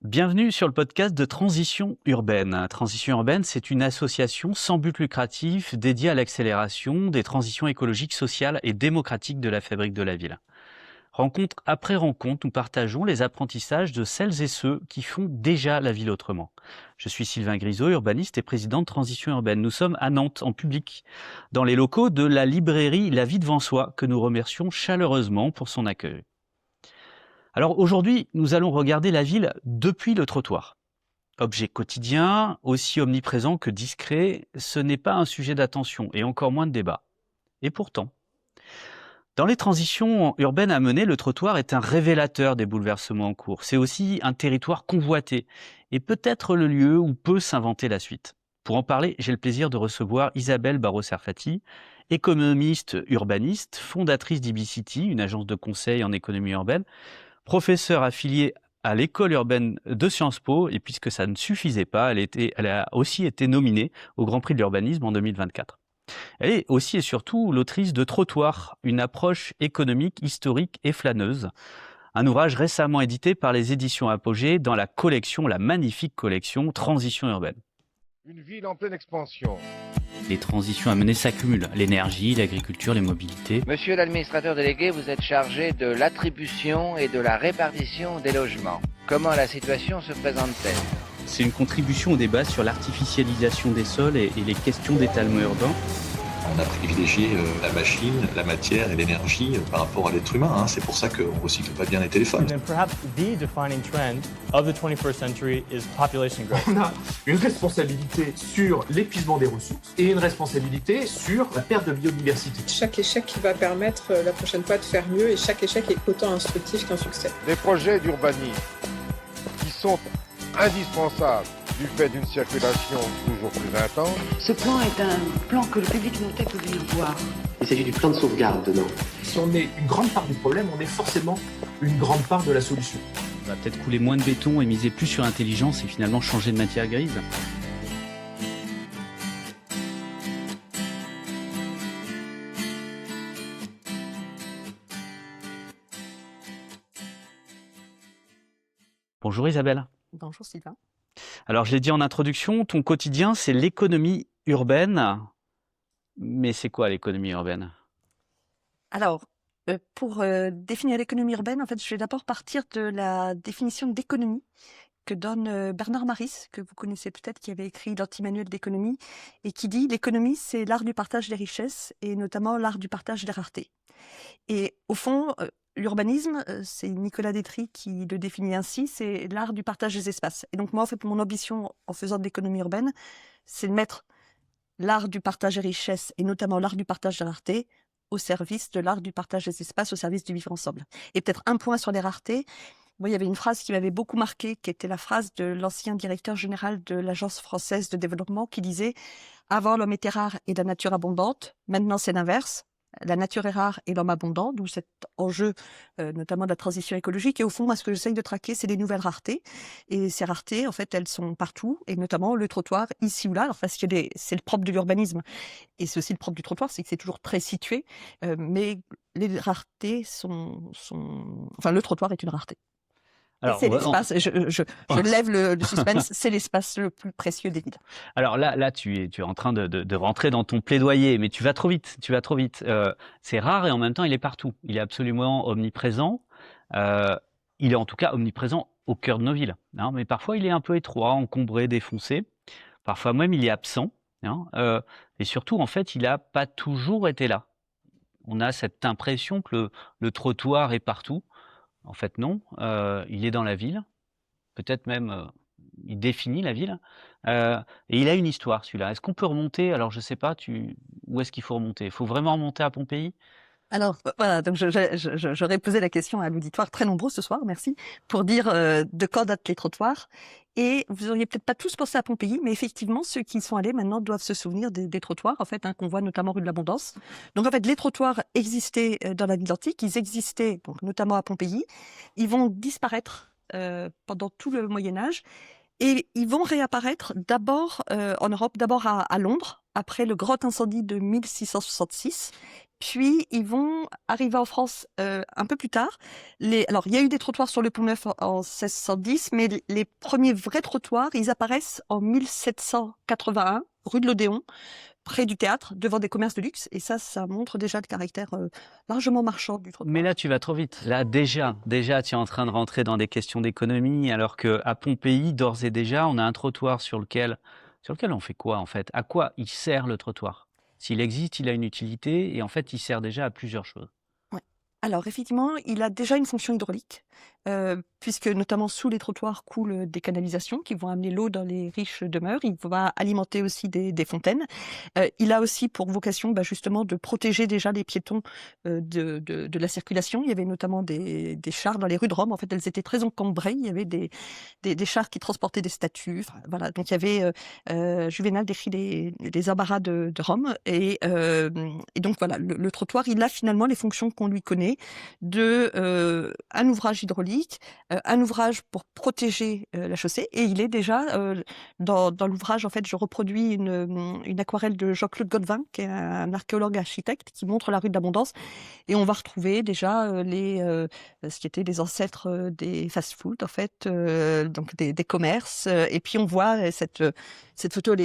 Bienvenue sur le podcast de Transition Urbaine. Transition Urbaine, c'est une association sans but lucratif dédiée à l'accélération des transitions écologiques, sociales et démocratiques de la fabrique de la ville. Rencontre après rencontre, nous partageons les apprentissages de celles et ceux qui font déjà la ville autrement. Je suis Sylvain Grisot, urbaniste et président de Transition Urbaine. Nous sommes à Nantes, en public, dans les locaux de la librairie La Vie devant soi, que nous remercions chaleureusement pour son accueil. Alors aujourd'hui, nous allons regarder la ville depuis le trottoir. Objet quotidien, aussi omniprésent que discret, ce n'est pas un sujet d'attention et encore moins de débat. Et pourtant, dans les transitions urbaines à mener, le trottoir est un révélateur des bouleversements en cours. C'est aussi un territoire convoité et peut-être le lieu où peut s'inventer la suite. Pour en parler, j'ai le plaisir de recevoir Isabelle Barraud-Serfati, économiste urbaniste, fondatrice d'Ibicity, une agence de conseil en économie urbaine, professeure affiliée à l'école urbaine de Sciences Po, et puisque ça ne suffisait pas, elle a aussi été nominée au Grand Prix de l'urbanisme en 2024. Elle est aussi et surtout l'autrice de Trottoir, une approche économique, historique et flâneuse, un ouvrage récemment édité par les éditions Apogée dans la magnifique collection Transition urbaine. Une ville en pleine expansion. Les transitions à mener s'accumulent, l'énergie, l'agriculture, les mobilités. Monsieur l'administrateur délégué, vous êtes chargé de l'attribution et de la répartition des logements. Comment la situation se présente-t-elle ? C'est une contribution au débat sur l'artificialisation des sols et les questions d'étalement urbain. On a privilégié la machine, la matière et l'énergie par rapport à l'être humain. C'est pour ça qu'on ne recycle pas bien les téléphones. And perhaps the defining trend of the 21st century is population growth. On a une responsabilité sur l'épuisement des ressources et une responsabilité sur la perte de biodiversité. Chaque échec va permettre la prochaine fois de faire mieux et chaque échec est autant instructif qu'un succès. Des projets d'urbanisme qui sont indispensables du fait d'une circulation toujours plus intense. Ce plan est un plan que le public nantais peut venir voir. Il s'agit du plan de sauvegarde de Nantes. Si on est une grande part du problème, on est forcément une grande part de la solution. On va peut-être couler moins de béton et miser plus sur l'intelligence et finalement changer de matière grise. Bonjour Isabelle. Bonjour Sylvain. Alors, je l'ai dit en introduction, ton quotidien, c'est l'économie urbaine. Mais c'est quoi l'économie urbaine ? Alors, pour définir l'économie urbaine, en fait, je vais d'abord partir de la définition d'économie que donne Bernard Maris, que vous connaissez peut-être, qui avait écrit l'anti-manuel d'économie, et qui dit « l'économie, c'est l'art du partage des richesses, et notamment l'art du partage des raretés ». Et au fond, l'urbanisme, c'est Nicolas Détry qui le définit ainsi, c'est l'art du partage des espaces. Et donc moi, en fait, mon ambition en faisant de l'économie urbaine, c'est de mettre l'art du partage des richesses, et notamment l'art du partage des raretés, au service de l'art du partage des espaces, au service du vivre ensemble. Et peut-être un point sur les raretés. Moi, il y avait une phrase qui m'avait beaucoup marquée, qui était la phrase de l'ancien directeur général de l'Agence française de développement, qui disait « Avant, l'homme était rare et la nature abondante. Maintenant, c'est l'inverse. La nature est rare et l'homme abondant », d'où cet enjeu, notamment de la transition écologique. Et au fond, moi, ce que j'essaye de traquer, c'est les nouvelles raretés. Et ces raretés, en fait, elles sont partout, et notamment le trottoir, ici ou là. Alors, parce que c'est le propre de l'urbanisme, et c'est aussi le propre du trottoir, c'est que c'est toujours très situé. Mais les raretés enfin, le trottoir est une rareté. Alors, c'est l'espace, je lève le suspense, c'est l'espace le plus précieux des villes. Alors là tu es en train de rentrer dans ton plaidoyer, mais tu vas trop vite. C'est rare et en même temps, il est partout. Il est absolument omniprésent. Il est en tout cas omniprésent au cœur de nos villes. Mais parfois, il est un peu étroit, encombré, défoncé. Parfois même, il est absent. Et surtout, en fait, il n'a pas toujours été là. On a cette impression que le trottoir est partout. En fait, non. Il est dans la ville. Peut-être même, il définit la ville. Et il a une histoire, celui-là. Est-ce qu'on peut remonter ? Alors, je ne sais pas, où est-ce qu'il faut remonter ? Il faut vraiment remonter à Pompéi ? Alors, voilà, donc j'aurais posé la question à l'auditoire, très nombreux ce soir, merci, pour dire de quand datent les trottoirs. Et vous auriez peut-être pas tous pensé à Pompéi, mais effectivement, ceux qui y sont allés maintenant doivent se souvenir des trottoirs, en fait, qu'on voit notamment rue de l'Abondance. Donc, en fait, les trottoirs existaient dans la ville antique, ils existaient donc notamment à Pompéi. Ils vont disparaître pendant tout le Moyen-Âge. Et ils vont réapparaître d'abord en Europe, d'abord à Londres, après le grand incendie de 1666. Puis ils vont arriver en France un peu plus tard. Alors il y a eu des trottoirs sur le Pont-Neuf en 1610, mais les premiers vrais trottoirs, ils apparaissent en 1781, rue de l'Odéon, près du théâtre, devant des commerces de luxe. Et ça montre déjà le caractère largement marchand du trottoir. Mais là, tu vas trop vite. Là, déjà, tu es en train de rentrer dans des questions d'économie, alors qu'à Pompéi, d'ores et déjà, on a un trottoir sur lequel on fait quoi, en fait? À quoi il sert le trottoir? S'il existe, il a une utilité, et en fait, il sert déjà à plusieurs choses. Ouais. Alors, effectivement, il a déjà une fonction hydraulique, puisque notamment sous les trottoirs coulent des canalisations qui vont amener l'eau dans les riches demeures. Il va alimenter aussi des fontaines. Il a aussi pour vocation justement de protéger déjà les piétons de la circulation. Il y avait notamment des chars dans les rues de Rome. En fait, elles étaient très encombrées. Il y avait des chars qui transportaient des statues. Enfin, voilà. Donc, il y avait Juvénal décrit les embarras de Rome. Et donc, voilà, le trottoir, il a finalement les fonctions qu'on lui connaît de un ouvrage hydraulique, un ouvrage pour protéger la chaussée, et il est déjà dans l'ouvrage. En fait, je reproduis une aquarelle de Jean-Claude Godevin, qui est un archéologue architecte, qui montre la rue de l'Abondance, et on va retrouver déjà ce qui étaient les ancêtres des fast-food, en fait, donc des commerces, et puis on voit cette photo,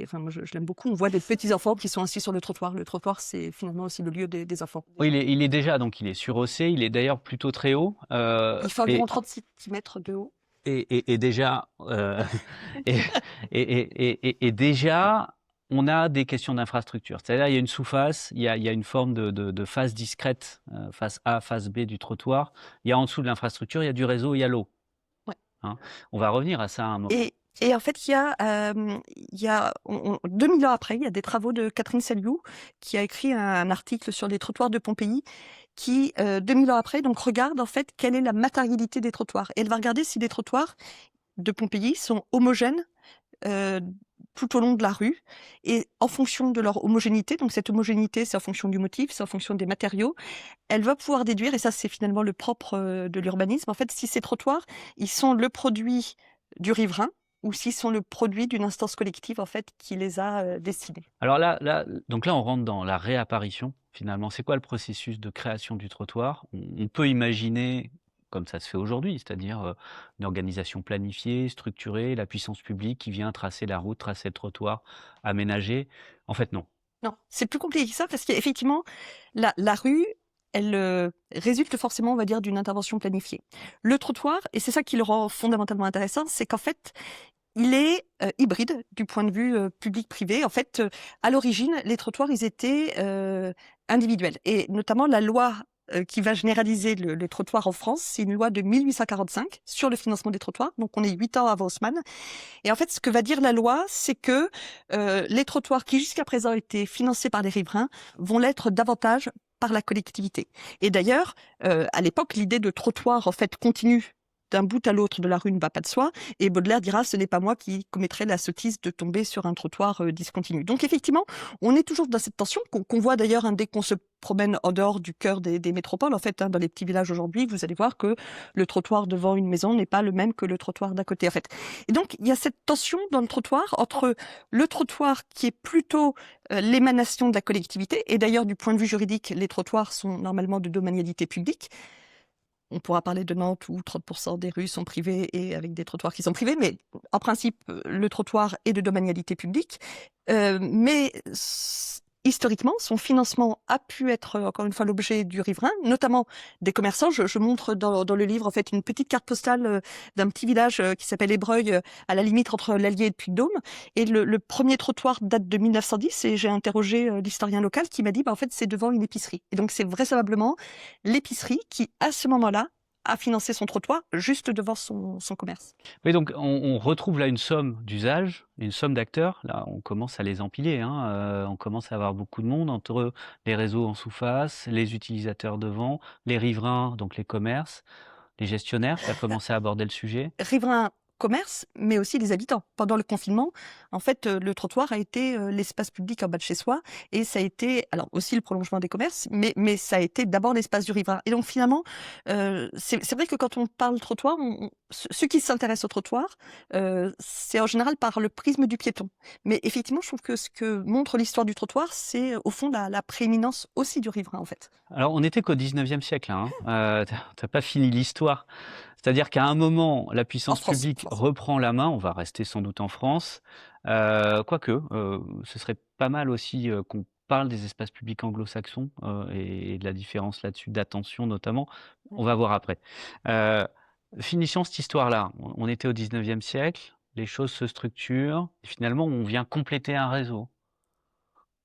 enfin, moi je l'aime beaucoup, on voit des petits enfants qui sont assis sur le trottoir. Le trottoir, c'est finalement aussi le lieu des enfants. Oui, il est déjà, donc il est surhaussé, il est d'ailleurs plutôt très haut. Il fait environ 30 cm de haut. Et déjà, déjà, on a des questions d'infrastructure. C'est-à-dire, il y a une sous-face, il y a une forme de face discrète, face A, face B du trottoir. Il y a en dessous de l'infrastructure, il y a du réseau, il y a l'eau. Ouais. Hein, on va revenir à ça à un moment. Et en fait, il y a 2000 ans après, il y a des travaux de Catherine Saliou, qui a écrit un article sur les trottoirs de Pompéi, qui, 2000 ans après, donc regarde en fait quelle est la matérialité des trottoirs. Et elle va regarder si les trottoirs de Pompéi sont homogènes tout au long de la rue, et en fonction de leur homogénéité, donc cette homogénéité, c'est en fonction du motif, c'est en fonction des matériaux, elle va pouvoir déduire, et ça c'est finalement le propre de l'urbanisme, en fait, si ces trottoirs, ils sont le produit du riverain, ou s'ils sont le produit d'une instance collective, en fait, qui les a dessinés. Alors donc là, on rentre dans la réapparition, finalement. C'est quoi le processus de création du trottoir? On peut imaginer, comme ça se fait aujourd'hui, c'est-à-dire une organisation planifiée, structurée, la puissance publique qui vient tracer la route, tracer le trottoir, aménager. En fait, non. Non, c'est plus compliqué que ça, parce qu'effectivement, la rue, elle résulte forcément, on va dire, d'une intervention planifiée. Le trottoir, et c'est ça qui le rend fondamentalement intéressant, c'est qu'en fait, il est hybride du point de vue public-privé. En fait, à l'origine, les trottoirs, ils étaient individuels. Et notamment, la loi qui va généraliser le trottoir en France, c'est une loi de 1845 sur le financement des trottoirs. Donc, on est 8 ans avant Haussmann. Et en fait, ce que va dire la loi, c'est que les trottoirs qui jusqu'à présent étaient financés par les riverains vont l'être davantage par la collectivité. Et d'ailleurs, à l'époque, l'idée de trottoir en fait continu d'un bout à l'autre de la rue ne va pas de soi, et Baudelaire dira « ce n'est pas moi qui commettrai la sottise de tomber sur un trottoir discontinu ». Donc effectivement, on est toujours dans cette tension qu'on voit d'ailleurs dès qu'on se promène en dehors du cœur des métropoles. En fait, dans les petits villages aujourd'hui, vous allez voir que le trottoir devant une maison n'est pas le même que le trottoir d'à côté. En fait. Et donc, il y a cette tension dans le trottoir entre le trottoir qui est plutôt l'émanation de la collectivité, et d'ailleurs, du point de vue juridique, les trottoirs sont normalement de domanialité publique. On pourra parler de Nantes où 30% des rues sont privées et avec des trottoirs qui sont privés, mais en principe, le trottoir est de domanialité publique. Mais historiquement, son financement a pu être, encore une fois, l'objet du riverain, notamment des commerçants. Je montre dans le livre, en fait, une petite carte postale d'un petit village qui s'appelle Ébreuil, à la limite entre l'Allier et le Puy-de-Dôme. Et le premier trottoir date de 1910, et j'ai interrogé l'historien local qui m'a dit, en fait, c'est devant une épicerie. Et donc, c'est vraisemblablement l'épicerie qui, à ce moment-là, a financé son trottoir juste devant son commerce. Oui, donc on retrouve là une somme d'usages, une somme d'acteurs. Là, on commence à les empiler. On commence à avoir beaucoup de monde entre les réseaux en sous-face, les utilisateurs devant, les riverains, donc les commerces, les gestionnaires. Tu as commencé à aborder le sujet. Riverains, commerces, mais aussi les habitants. Pendant le confinement, en fait, le trottoir a été l'espace public en bas de chez soi, et ça a été, alors aussi le prolongement des commerces, mais ça a été d'abord l'espace du riverain. Et donc finalement, c'est vrai que quand on parle trottoir, ceux qui s'intéressent au trottoir, c'est en général par le prisme du piéton. Mais effectivement, je trouve que ce que montre l'histoire du trottoir, c'est au fond la prééminence aussi du riverain, en fait. Alors, on n'était qu'au 19e siècle, hein. T'as pas fini l'histoire. C'est-à-dire qu'à un moment, la puissance publique reprend la main. On va rester sans doute en France. Quoique, ce serait pas mal aussi qu'on parle des espaces publics anglo-saxons et de la différence là-dessus, d'attention notamment. On va voir après. Finissons cette histoire-là. On était au 19e siècle, les choses se structurent. Et finalement, on vient compléter un réseau.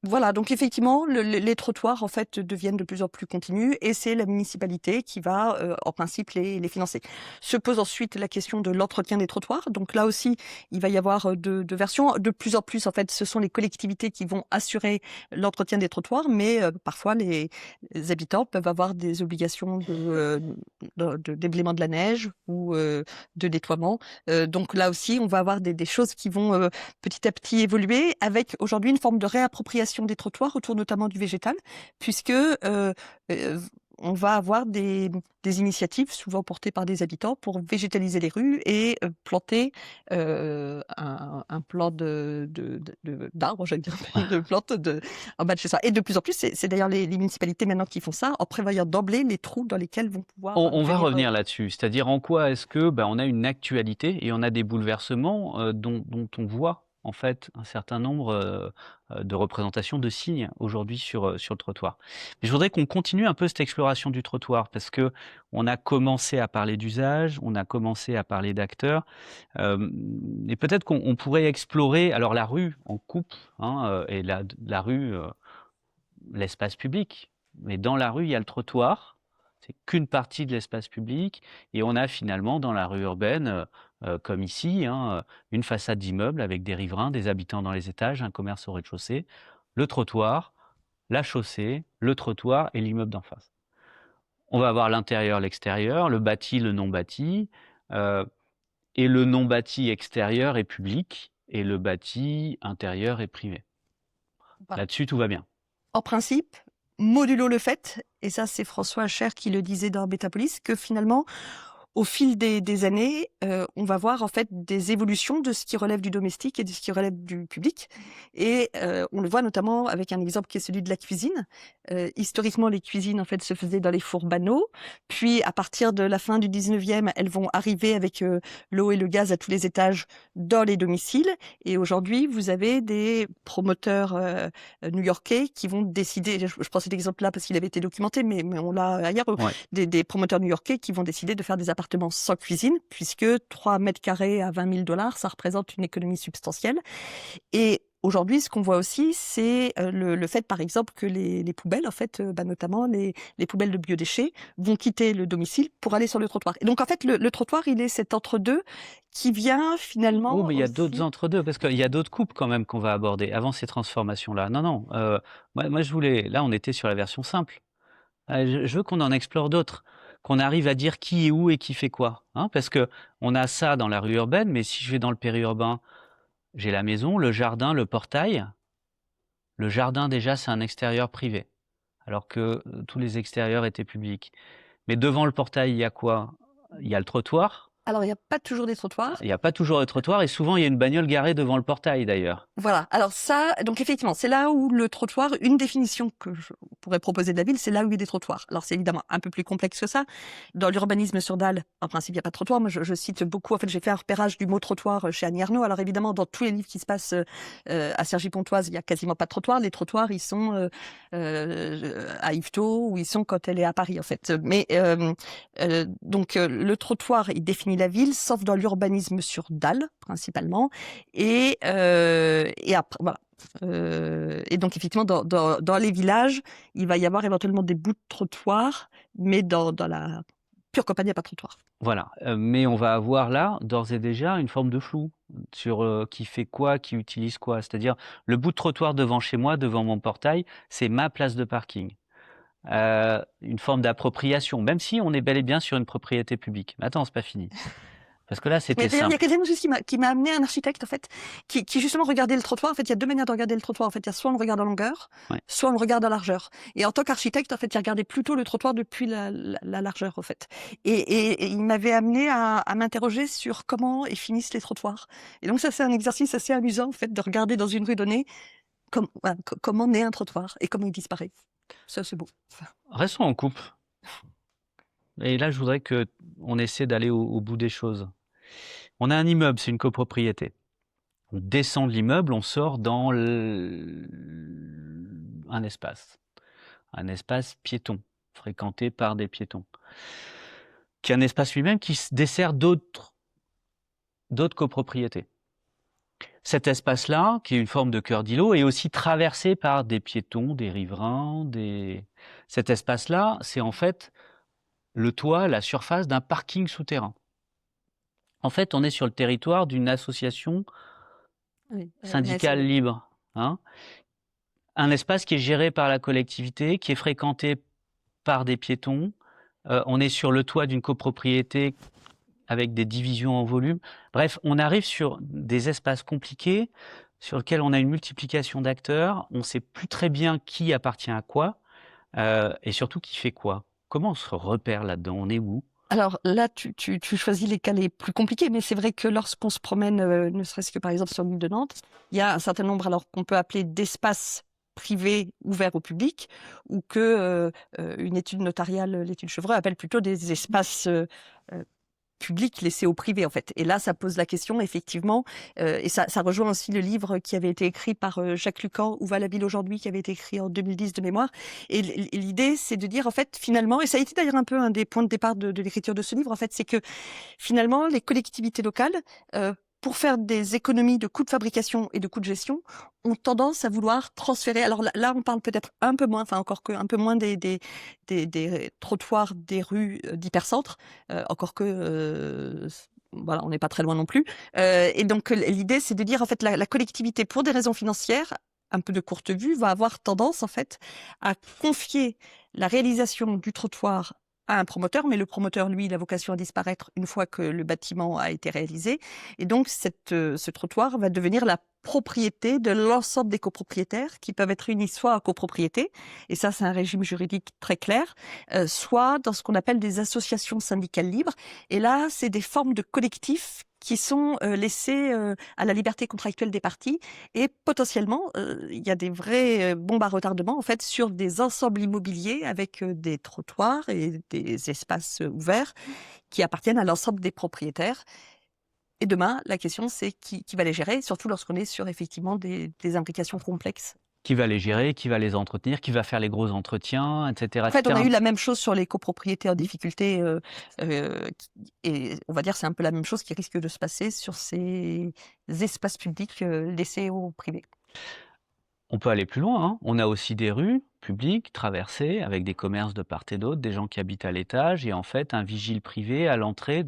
Voilà, donc effectivement, les trottoirs en fait deviennent de plus en plus continus, et c'est la municipalité qui va en principe les financer. Se pose ensuite la question de l'entretien des trottoirs. Donc là aussi, il va y avoir deux versions. De plus en plus, en fait, ce sont les collectivités qui vont assurer l'entretien des trottoirs, mais parfois les habitants peuvent avoir des obligations de déblaiement de la neige ou de nettoiement. Donc là aussi, on va avoir des choses qui vont petit à petit évoluer, avec aujourd'hui une forme de réappropriation des trottoirs autour notamment du végétal, puisque on va avoir des initiatives souvent portées par des habitants pour végétaliser les rues et planter un plan d'arbres, j'allais dire, de plantes en bas de chez soi. Et de plus en plus, c'est d'ailleurs les municipalités maintenant qui font ça, en prévoyant d'emblée les trous dans lesquels vont pouvoir... On va revenir là-dessus, c'est-à-dire en quoi est-ce que on a une actualité et on a des bouleversements dont on voit en fait un certain nombre de représentations de signes aujourd'hui sur le trottoir. Mais je voudrais qu'on continue un peu cette exploration du trottoir, parce que on a commencé à parler d'usage, on a commencé à parler d'acteurs, et peut-être qu'on pourrait explorer alors la rue en coupe, hein, et la rue, l'espace public. Mais dans la rue, il y a le trottoir. C'est qu'une partie de l'espace public, et on a finalement dans la rue urbaine, comme ici, hein, une façade d'immeuble avec des riverains, des habitants dans les étages, un commerce au rez-de-chaussée, le trottoir, la chaussée, le trottoir et l'immeuble d'en face. On va avoir l'intérieur, l'extérieur, le bâti, le non bâti, et le non bâti extérieur est public et le bâti intérieur est privé. Voilà. Là-dessus, tout va bien. En principe, modulo le fait, et ça c'est François Hacher qui le disait dans Métapolis, que finalement, au fil des années, on va voir en fait des évolutions de ce qui relève du domestique et de ce qui relève du public. Et on le voit notamment avec un exemple qui est celui de la cuisine. Historiquement, les cuisines en fait se faisaient dans les fours banaux. Puis à partir de la fin du 19e, elles vont arriver avec l'eau et le gaz à tous les étages dans les domiciles. Et aujourd'hui, vous avez des promoteurs new-yorkais qui vont décider, je prends cet exemple-là parce qu'il avait été documenté, mais on l'a ailleurs, Ouais. des promoteurs new-yorkais qui vont décider de faire des appartements sans cuisine, puisque 3 mètres carrés à 20 000 $, ça représente une économie substantielle. Et aujourd'hui, ce qu'on voit aussi, c'est le fait, par exemple, que les poubelles, en fait, notamment les poubelles de biodéchets, vont quitter le domicile pour aller sur le trottoir. Et donc, en fait, le trottoir, il est cet entre-deux qui vient finalement... Oh, mais il y a aussi- d'autres entre-deux, parce qu'il y a d'autres coupes quand même qu'on va aborder avant ces transformations-là. Non, moi je voulais... Là, on était sur la version simple. Je veux qu'on en explore d'autres, qu'on arrive à dire qui est où et qui fait quoi. Hein, parce que on a ça dans la rue urbaine, mais si je vais dans le périurbain, j'ai la maison, le jardin, le portail. Le jardin, déjà, c'est un extérieur privé, alors que tous les extérieurs étaient publics. Mais devant le portail, il y a quoi? Il y a le trottoir. Alors, il n'y a pas toujours des trottoirs. Il n'y a pas toujours de trottoir, et souvent, il y a une bagnole garée devant le portail, d'ailleurs. Voilà. Alors ça, donc effectivement, c'est là où le trottoir, une définition que je pourrais proposer de la ville, c'est là où il y a des trottoirs. Alors c'est évidemment un peu plus complexe que ça. Dans l'urbanisme sur dalle, en principe, il n'y a pas de trottoir. Moi, je cite beaucoup. En fait, j'ai fait un repérage du mot trottoir chez Annie Ernaux. Alors évidemment, dans tous les livres qui se passent à Cergy-Pontoise, il y a quasiment pas de trottoir. Les trottoirs, ils sont à Yvetot, ou ils sont quand elle est à Paris, en fait. Mais donc le trottoir, il définit la ville, sauf dans l'urbanisme sur dalle, principalement. Et après, voilà. Et donc, effectivement, dans les villages, il va y avoir éventuellement des bouts de trottoir, mais dans la pure campagne, il n'y a pas de trottoir. Voilà, mais on va avoir là, d'ores et déjà, une forme de flou sur qui fait quoi, qui utilise quoi. C'est-à-dire, le bout de trottoir devant chez moi, devant mon portail, c'est ma place de parking. Une forme d'appropriation, même si on est bel et bien sur une propriété publique. Mais attends, c'est pas fini. Parce que là, c'était Mais d'ailleurs, il y a simple. quelqu'un aussi qui m'a amené un architecte, en fait, qui justement regardait le trottoir. En fait, il y a deux manières de regarder le trottoir. En fait, il y a soit on le regarde en longueur, Ouais. soit on le regarde en largeur. Et en tant qu'architecte, en fait, il regardait plutôt le trottoir depuis la largeur, en fait. Et il m'avait amené à m'interroger sur comment finissent les trottoirs. Et donc ça, c'est un exercice assez amusant, en fait, de regarder dans une rue donnée comment naît un trottoir et comment il disparaît. Ça, c'est beau. Restons en coupe. Et là, je voudrais qu'on essaie d'aller au bout des choses. On a un immeuble, c'est une copropriété. On descend de l'immeuble, on sort dans un espace piéton, fréquenté par des piétons, qui est un espace lui-même qui dessert d'autres copropriétés. Cet espace-là, qui est une forme de cœur d'îlot, est aussi traversé par des piétons, des riverains. Cet espace-là, c'est en fait le toit, la surface d'un parking souterrain. En fait, on est sur le territoire d'une association syndicale libre. Hein, un espace qui est géré par la collectivité, qui est fréquenté par des piétons. On est sur le toit d'une copropriété avec des divisions en volume. Bref, on arrive sur des espaces compliqués sur lesquels on a une multiplication d'acteurs. On ne sait plus très bien qui appartient à quoi et surtout qui fait quoi. Comment on se repère là-dedans? On est où? Alors là, tu choisis les cas les plus compliqués, mais c'est vrai que lorsqu'on se promène, ne serait-ce que par exemple sur l'île de Nantes, il y a un certain nombre alors qu'on peut appeler d'espaces privés ouverts au public, ou que une étude notariale, l'étude Chevreux, appelle plutôt des espaces public laissé au privé, en fait. Et là, ça pose la question, effectivement, et ça rejoint aussi le livre qui avait été écrit par Jacques Lucan, Où va la ville aujourd'hui, qui avait été écrit en 2010 de mémoire. Et l'idée, c'est de dire, en fait, finalement, et ça a été d'ailleurs un peu un des points de départ de l'écriture de ce livre, en fait, c'est que finalement, les collectivités locales, pour faire des économies de coûts de fabrication et de coûts de gestion, ont tendance à vouloir transférer. Alors là, on parle peut-être un peu moins, enfin encore que un peu moins des trottoirs des rues d'hypercentre, encore que voilà, on n'est pas très loin non plus. Et donc l'idée, c'est de dire en fait la collectivité, pour des raisons financières, un peu de courte vue, va avoir tendance en fait à confier la réalisation du trottoir à un promoteur, mais le promoteur, lui, il a vocation à disparaître une fois que le bâtiment a été réalisé. Et donc, ce trottoir va devenir la propriété de l'ensemble des copropriétaires qui peuvent être unis soit en copropriété, et ça, c'est un régime juridique très clair, soit dans ce qu'on appelle des associations syndicales libres. Et là, c'est des formes de collectifs qui sont laissés à la liberté contractuelle des parties, et potentiellement il y a des vrais bombes à retardement en fait sur des ensembles immobiliers avec des trottoirs et des espaces ouverts qui appartiennent à l'ensemble des propriétaires. Et demain, la question c'est qui va les gérer, surtout lorsqu'on est sur effectivement des imbrications complexes. Qui va les gérer, qui va les entretenir, qui va faire les gros entretiens, etc. En fait, on a eu la même chose sur les copropriétés en difficulté, et on va dire c'est un peu la même chose qui risque de se passer sur ces espaces publics laissés au privé. On peut aller plus loin, hein. On a aussi des rues publiques traversées avec des commerces de part et d'autre, des gens qui habitent à l'étage et en fait un vigile privé à l'entrée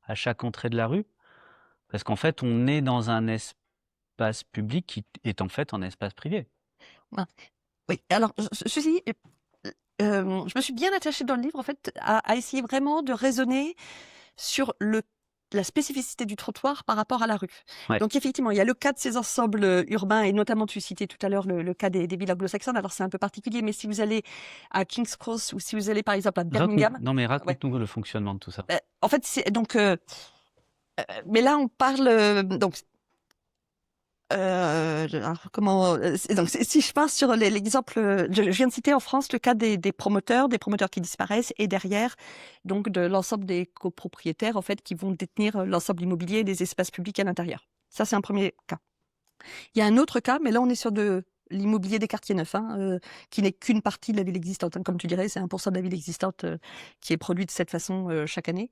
à chaque entrée de la rue. Parce qu'en fait, on est dans un espace public qui est en fait un espace privé. Oui, alors ceci, je me suis bien attachée dans le livre en fait à essayer vraiment de raisonner sur la spécificité du trottoir par rapport à la rue. Ouais. Donc effectivement, il y a le cas de ces ensembles urbains, et notamment tu citais tout à l'heure le cas des villes anglo-saxonnes. Alors c'est un peu particulier, mais si vous allez à King's Cross ou si vous allez par exemple à Birmingham... Raconte-nous le fonctionnement de tout ça. En fait, c'est donc... mais là, on parle... donc, si je pars sur l'exemple, je viens de citer en France le cas des promoteurs qui disparaissent, et derrière donc de l'ensemble des copropriétaires en fait qui vont détenir l'ensemble immobilier et des espaces publics à l'intérieur. Ça, c'est un premier cas. Il y a un autre cas, mais là on est sur de l'immobilier des quartiers neufs, qui n'est qu'une partie de la ville existante. Hein, comme tu dirais, c'est 1% de la ville existante qui est produit de cette façon chaque année.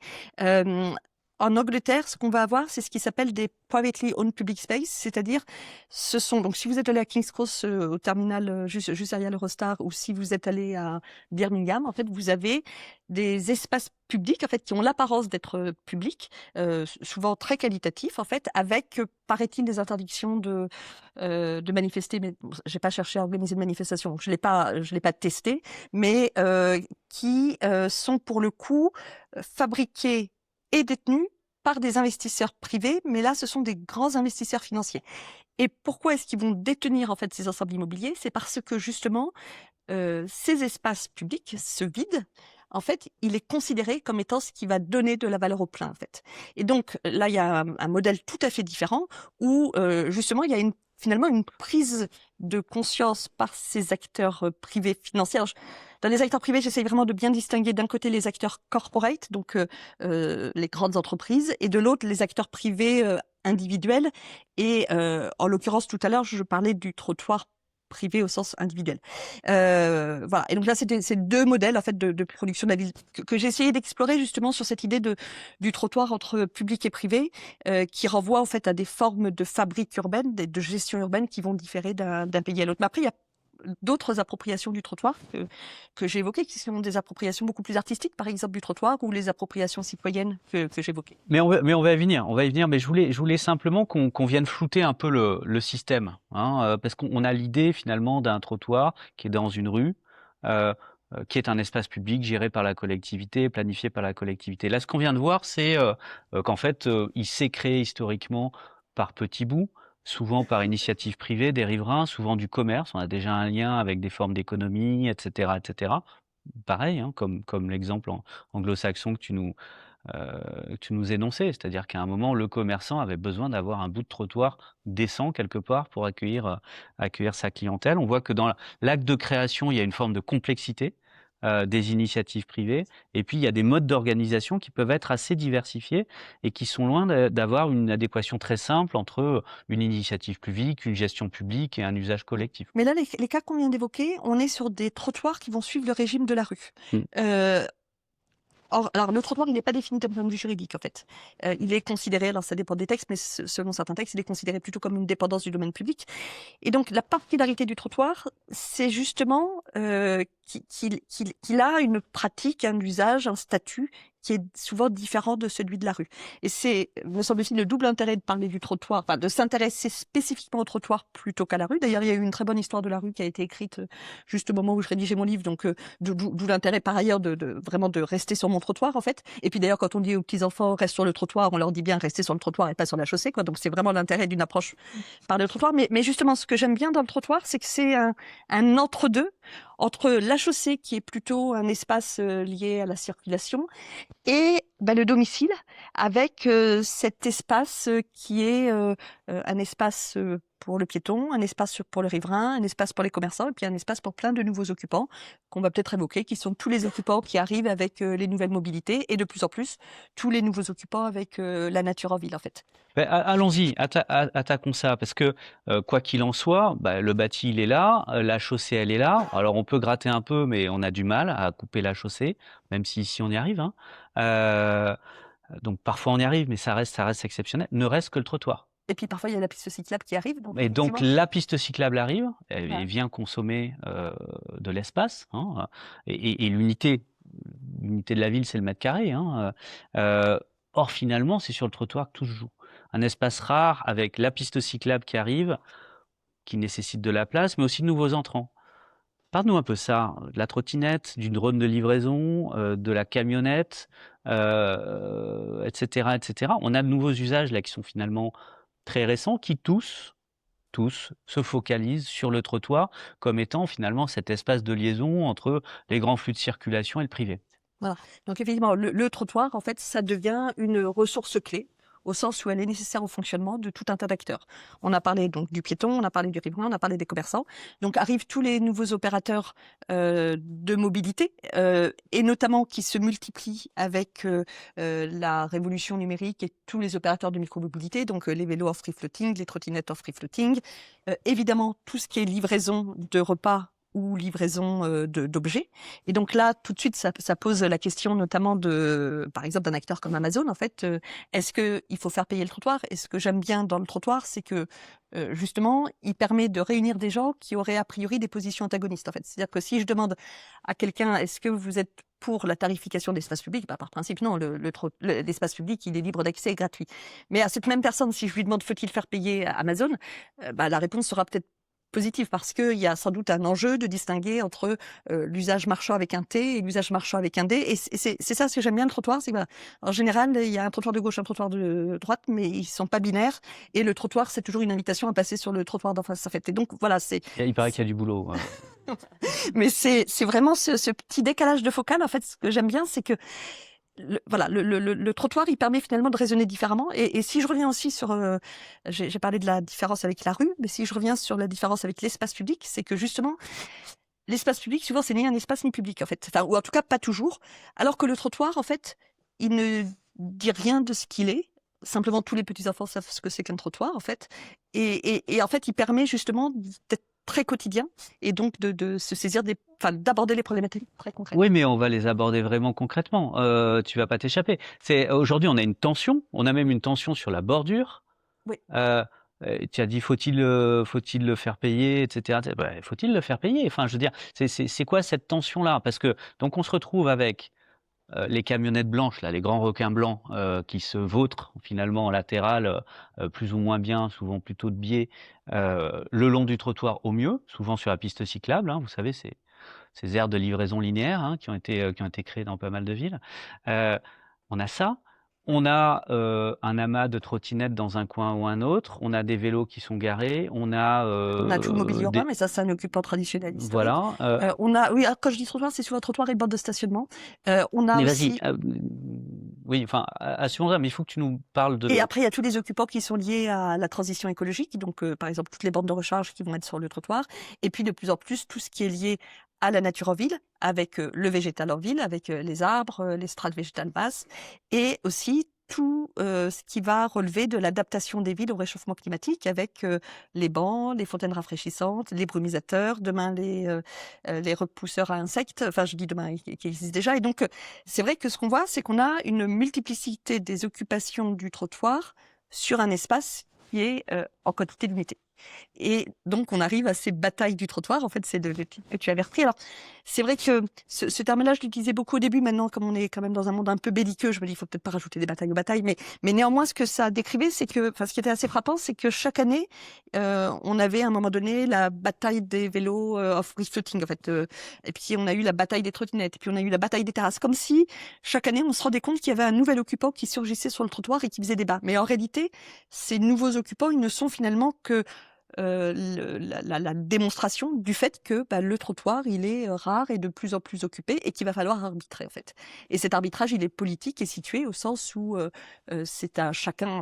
En Angleterre, ce qu'on va avoir, c'est ce qui s'appelle des privately owned public space, c'est-à-dire, ce sont, donc si vous êtes allé à King's Cross au terminal juste derrière l'Eurostar, ou si vous êtes allé à Birmingham, en fait, vous avez des espaces publics, en fait, qui ont l'apparence d'être publics, souvent très qualitatifs, en fait, avec, paraît-il, des interdictions de manifester, mais bon, j'ai pas cherché à organiser de manifestation, donc je l'ai pas testé, mais qui sont pour le coup fabriqués et détenus par des investisseurs privés, mais là, ce sont des grands investisseurs financiers. Et pourquoi est-ce qu'ils vont détenir en fait ces ensembles immobiliers? C'est parce que justement, ces espaces publics, ce vide, en fait, il est considéré comme étant ce qui va donner de la valeur au plein, en fait. Et donc là, il y a un modèle tout à fait différent où justement, il y a finalement une prise de conscience par ces acteurs privés financiers. Alors, dans les acteurs privés, j'essaye vraiment de bien distinguer d'un côté les acteurs corporate, donc les grandes entreprises, et de l'autre les acteurs privés individuels. Et en l'occurrence, tout à l'heure, je parlais du trottoir privé au sens individuel. Voilà. Et donc là, c'est deux modèles en fait de production de la ville que j'ai essayé d'explorer justement sur cette idée du trottoir entre public et privé, qui renvoie en fait à des formes de fabrique urbaine, de gestion urbaine qui vont différer d'un pays à l'autre. Mais après, il y a d'autres appropriations du trottoir que j'ai évoquées, qui sont des appropriations beaucoup plus artistiques, par exemple du trottoir, ou les appropriations citoyennes que j'évoquais. Mais on va y venir, mais je voulais simplement qu'on vienne flouter un peu le système, hein, parce qu'on a l'idée finalement d'un trottoir qui est dans une rue, qui est un espace public géré par la collectivité, planifié par la collectivité. Là, ce qu'on vient de voir, c'est qu'en fait, il s'est créé historiquement par petits bouts, souvent par initiative privée des riverains, souvent du commerce. On a déjà un lien avec des formes d'économie, etc., etc. Pareil, hein, comme l'exemple anglo-saxon que tu nous énonçais, c'est-à-dire qu'à un moment, le commerçant avait besoin d'avoir un bout de trottoir décent quelque part pour accueillir sa clientèle. On voit que dans l'acte de création, il y a une forme de complexité des initiatives privées, et puis il y a des modes d'organisation qui peuvent être assez diversifiés et qui sont loin d'avoir une adéquation très simple entre une initiative publique, une gestion publique et un usage collectif. Mais là, les cas qu'on vient d'évoquer, on est sur des trottoirs qui vont suivre le régime de la rue. Alors, le trottoir, il n'est pas défini d'un point de vue juridique, en fait. Il est considéré, alors ça dépend des textes, mais selon certains textes, il est considéré plutôt comme une dépendance du domaine public. Et donc, la particularité du trottoir, c'est justement qu'il a une pratique, un usage, un statut qui est souvent différent de celui de la rue. Et c'est, me semble-t-il, le double intérêt de parler du trottoir, enfin de s'intéresser spécifiquement au trottoir plutôt qu'à la rue. D'ailleurs, il y a eu une très bonne histoire de la rue qui a été écrite juste au moment où je rédigeais mon livre, donc d'où l'intérêt par ailleurs vraiment de rester sur mon trottoir en fait. Et puis d'ailleurs, quand on dit aux petits-enfants reste sur le trottoir, on leur dit bien rester sur le trottoir et pas sur la chaussée, quoi. Donc c'est vraiment l'intérêt d'une approche par le trottoir. Mais justement, ce que j'aime bien dans le trottoir, c'est que c'est un entre-deux entre la chaussée qui est plutôt un espace lié à la circulation et le domicile avec cet espace qui est un espace pour le piéton, un espace pour le riverain, un espace pour les commerçants et puis un espace pour plein de nouveaux occupants qu'on va peut-être évoquer, qui sont tous les occupants qui arrivent avec les nouvelles mobilités et de plus en plus tous les nouveaux occupants avec la nature en ville en fait. Allons-y, attaquons ça, parce que quoi qu'il en soit, le bâti il est là, la chaussée elle est là. Alors on peut gratter un peu, mais on a du mal à couper la chaussée, même si ici on y arrive. Hein. Donc parfois on y arrive, mais ça reste exceptionnel. Ne reste que le trottoir. Et puis parfois il y a la piste cyclable qui arrive. Et donc la piste cyclable arrive, et vient consommer de l'espace, hein, et l'unité de la ville c'est le mètre carré. Hein. Or finalement c'est sur le trottoir que tout se joue. Un espace rare avec la piste cyclable qui arrive, qui nécessite de la place, mais aussi de nouveaux entrants. Parle-nous un peu ça, de la trottinette, du drone de livraison, de la camionnette, etc., etc. On a de nouveaux usages là qui sont finalement très récents, qui tous se focalisent sur le trottoir comme étant finalement cet espace de liaison entre les grands flux de circulation et le privé. Voilà. Donc effectivement, le trottoir, en fait, ça devient une ressource clé au sens où elle est nécessaire au fonctionnement de tout un tas d'acteurs. On a parlé donc du piéton, on a parlé du riverain, on a parlé des commerçants. Donc arrivent tous les nouveaux opérateurs de mobilité et notamment qui se multiplient avec la révolution numérique et tous les opérateurs de micromobilité, donc les vélos off free floating, les trottinettes off free floating, évidemment tout ce qui est livraison de repas ou livraison d'objets. Et donc là, tout de suite, ça pose la question notamment par exemple, d'un acteur comme Amazon. En fait, est-ce qu'il faut faire payer le trottoir? Et ce que j'aime bien dans le trottoir, c'est que justement, il permet de réunir des gens qui auraient a priori des positions antagonistes. En fait, c'est-à-dire que si je demande à quelqu'un, est-ce que vous êtes pour la tarification de l'espace public, par principe, non, l'espace public, il est libre d'accès et gratuit. Mais à cette même personne, si je lui demande, faut-il faire payer à Amazon, la réponse sera peut-être positive parce qu'il y a sans doute un enjeu de distinguer entre l'usage marchand avec un T et l'usage marchand avec un D. Et c'est ça ce que j'aime bien le trottoir, c'est en général, il y a un trottoir de gauche, un trottoir de droite, mais ils sont pas binaires. Et le trottoir, c'est toujours une invitation à passer sur le trottoir d'en face, en fait. Et donc, voilà, Il paraît qu'il y a du boulot. mais c'est vraiment ce petit décalage de focale. En fait, ce que j'aime bien, c'est que le trottoir, il permet finalement de raisonner différemment. Et si je reviens aussi sur, j'ai parlé de la différence avec la rue, mais si je reviens sur la différence avec l'espace public, c'est que justement, l'espace public, souvent, c'est ni un espace ni public, en fait. Enfin, ou en tout cas, pas toujours. Alors que le trottoir, en fait, il ne dit rien de ce qu'il est. Simplement, tous les petits-enfants savent ce que c'est qu'un trottoir, en fait. Et en fait, il permet justement d'être très quotidien et donc de se saisir d'aborder les problématiques très concrètes. Oui, mais on va les aborder vraiment concrètement. Tu vas pas t'échapper. Aujourd'hui, on a une tension. On a même une tension sur la bordure. Oui. Tu as dit faut-il le faire payer, etc. Faut-il le faire payer? Enfin, je veux dire, c'est quoi cette tension-là? Parce que donc on se retrouve avec les camionnettes blanches, là, les grands requins blancs qui se vautrent finalement en latéral, plus ou moins bien, souvent plutôt de biais, le long du trottoir au mieux, souvent sur la piste cyclable. Vous savez, ces aires de livraison linéaire qui ont été créées dans pas mal de villes. On a ça. On a un amas de trottinettes dans un coin ou un autre. On a des vélos qui sont garés. On a tout le mobilier urbain, mais ça, c'est un occupant traditionnel historique. Voilà. Quand je dis trottoir, c'est sur un trottoir et bord de stationnement. On a mais aussi... vas-y. Oui, enfin, assumons ça, mais il faut que tu nous parles de... Et après, il y a tous les occupants qui sont liés à la transition écologique. Donc, par exemple, toutes les bornes de recharge qui vont être sur le trottoir. Et puis, de plus en plus, tout ce qui est lié à la nature en ville, avec le végétal en ville, avec les arbres, les strates végétales basses, et aussi tout ce qui va relever de l'adaptation des villes au réchauffement climatique, avec les bancs, les fontaines rafraîchissantes, les brumisateurs, demain les repousseurs à insectes, enfin je dis demain qui existent déjà. Et donc c'est vrai que ce qu'on voit, c'est qu'on a une multiplicité des occupations du trottoir sur un espace qui est en quantité limitée. Et donc, on arrive à ces batailles du trottoir. En fait, c'est le titre que tu avais repris. Alors, c'est vrai que ce terme-là, je l'utilisais beaucoup au début. Maintenant, comme on est quand même dans un monde un peu belliqueux, je me dis, il faut peut-être pas rajouter des batailles aux batailles. Mais néanmoins, ce que ça décrivait, c'est que, ce qui était assez frappant, c'est que chaque année, on avait à un moment donné la bataille des vélos off-free floating, en fait. Et puis, on a eu la bataille des trottinettes. Et puis, on a eu la bataille des terrasses. Comme si, chaque année, on se rendait compte qu'il y avait un nouvel occupant qui surgissait sur le trottoir et qui faisait débat. Mais en réalité, ces nouveaux occupants, ils ne sont finalement que la démonstration du fait que le trottoir, il est rare et de plus en plus occupé et qu'il va falloir arbitrer, en fait. Et cet arbitrage, il est politique et situé au sens où c'est à chacun,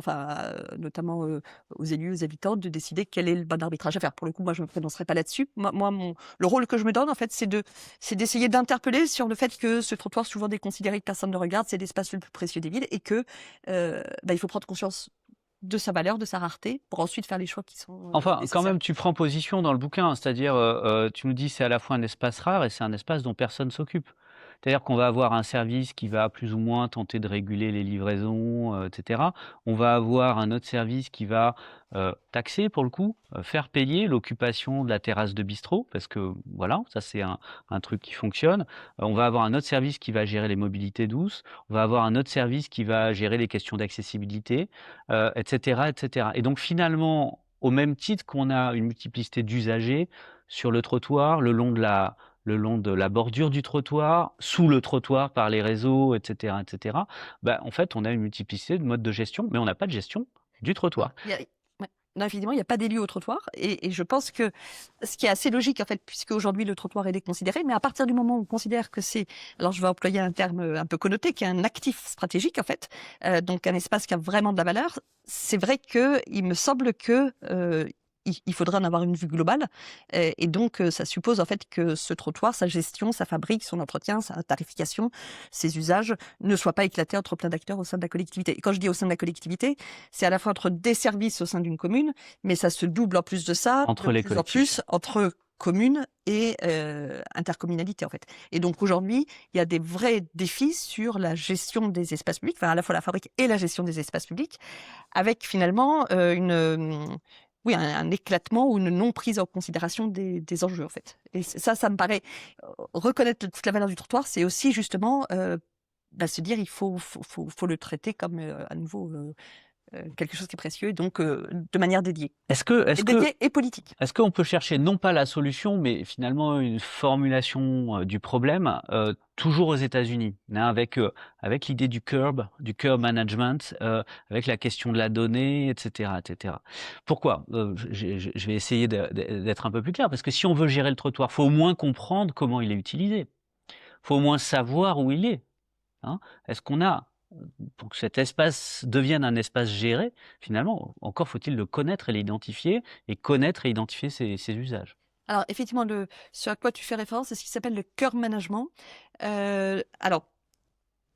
notamment aux élus, aux habitants, de décider quel est le bon arbitrage à faire. Pour le coup, moi, je ne me prononcerai pas là-dessus. Le rôle que je me donne, en fait, c'est d'essayer d'interpeller sur le fait que ce trottoir, souvent déconsidéré, que personne ne regarde, c'est l'espace le plus précieux des villes et que il faut prendre conscience de sa valeur, de sa rareté, pour ensuite faire les choix qui sont Enfin, nécessaires. quand même, tu prends position dans le bouquin, c'est-à-dire, tu nous dis c'est à la fois un espace rare et c'est un espace dont personne s'occupe. C'est-à-dire qu'on va avoir un service qui va plus ou moins tenter de réguler les livraisons, etc. On va avoir un autre service qui va taxer, pour le coup, faire payer l'occupation de la terrasse de bistrot, parce que voilà, ça c'est un truc qui fonctionne. On va avoir un autre service qui va gérer les mobilités douces. On va avoir un autre service qui va gérer les questions d'accessibilité, etc., etc. Et donc finalement, au même titre qu'on a une multiplicité d'usagers sur le trottoir, le long de la bordure du trottoir, sous le trottoir par les réseaux, etc., etc. En fait, on a une multiplicité de modes de gestion, mais on n'a pas de gestion du trottoir. Non, évidemment, il n'y a pas d'élus au trottoir. Et je pense que ce qui est assez logique, en fait, puisque aujourd'hui le trottoir est déconsidéré, mais à partir du moment où on considère que c'est, alors je vais employer un terme un peu connoté, qui est un actif stratégique, en fait, donc un espace qui a vraiment de la valeur, c'est vrai qu'il me semble que il faudra en avoir une vue globale. Et donc, ça suppose en fait que ce trottoir, sa gestion, sa fabrique, son entretien, sa tarification, ses usages ne soient pas éclatés entre plein d'acteurs au sein de la collectivité. Et quand je dis au sein de la collectivité, c'est à la fois entre des services au sein d'une commune, mais ça se double en plus de ça, entre les plus en plus entre communes et intercommunalité en fait. Et donc aujourd'hui, il y a des vrais défis sur la gestion des espaces publics, à la fois la fabrique et la gestion des espaces publics, avec finalement un éclatement ou une non prise en considération des enjeux en fait. Et ça me paraît reconnaître toute la valeur du trottoir, c'est aussi justement se dire il faut le traiter comme à nouveau quelque chose qui est précieux, et donc de manière dédiée. Est-ce Et politique. qu'on peut chercher non pas la solution, mais finalement une formulation du problème, toujours aux États-Unis, hein, avec l'idée du curb management, avec la question de la donnée, etc., etc. Pourquoi? Je vais essayer d'être un peu plus clair, parce que si on veut gérer le trottoir, faut au moins comprendre comment il est utilisé. Faut au moins savoir où il est. Hein. Est-ce qu'on a, pour que cet espace devienne un espace géré, finalement, encore faut-il le connaître et l'identifier, et connaître et identifier ses usages. Alors, effectivement, ce à quoi tu fais référence, c'est ce qui s'appelle le curb management. Alors,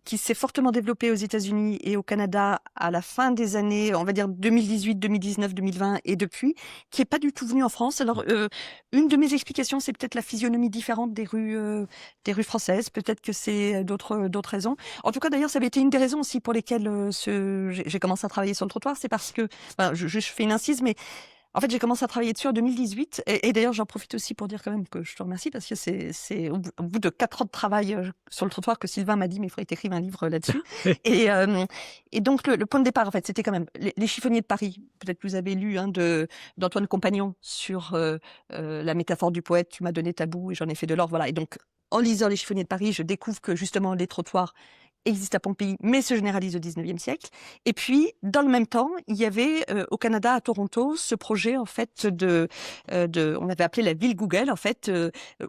qui s'est fortement développé aux États-Unis et au Canada à la fin des années, on va dire 2018, 2019, 2020 et depuis, qui est pas du tout venu en France. Alors, une de mes explications, c'est peut-être la physionomie différente des rues françaises. Peut-être que c'est d'autres raisons. En tout cas, d'ailleurs, ça avait été une des raisons aussi pour lesquelles j'ai commencé à travailler sur le trottoir. C'est parce que, je fais une incise, mais en fait, j'ai commencé à travailler dessus en 2018 et d'ailleurs, j'en profite aussi pour dire quand même que je te remercie parce que c'est au bout de 4 ans de travail sur le trottoir que Sylvain m'a dit mais il faudrait écrire un livre là-dessus. et donc, le point de départ, en fait, c'était quand même les chiffonniers de Paris. Peut-être que vous avez lu d'Antoine Compagnon sur la métaphore du poète, tu m'as donné ta boue et j'en ai fait de l'or. Voilà. Et donc, en lisant les chiffonniers de Paris, je découvre que justement les trottoirs existe à Pompéi, mais se généralise au 19e siècle. Et puis, dans le même temps, il y avait au Canada, à Toronto, ce projet en fait on avait appelé la ville Google en fait,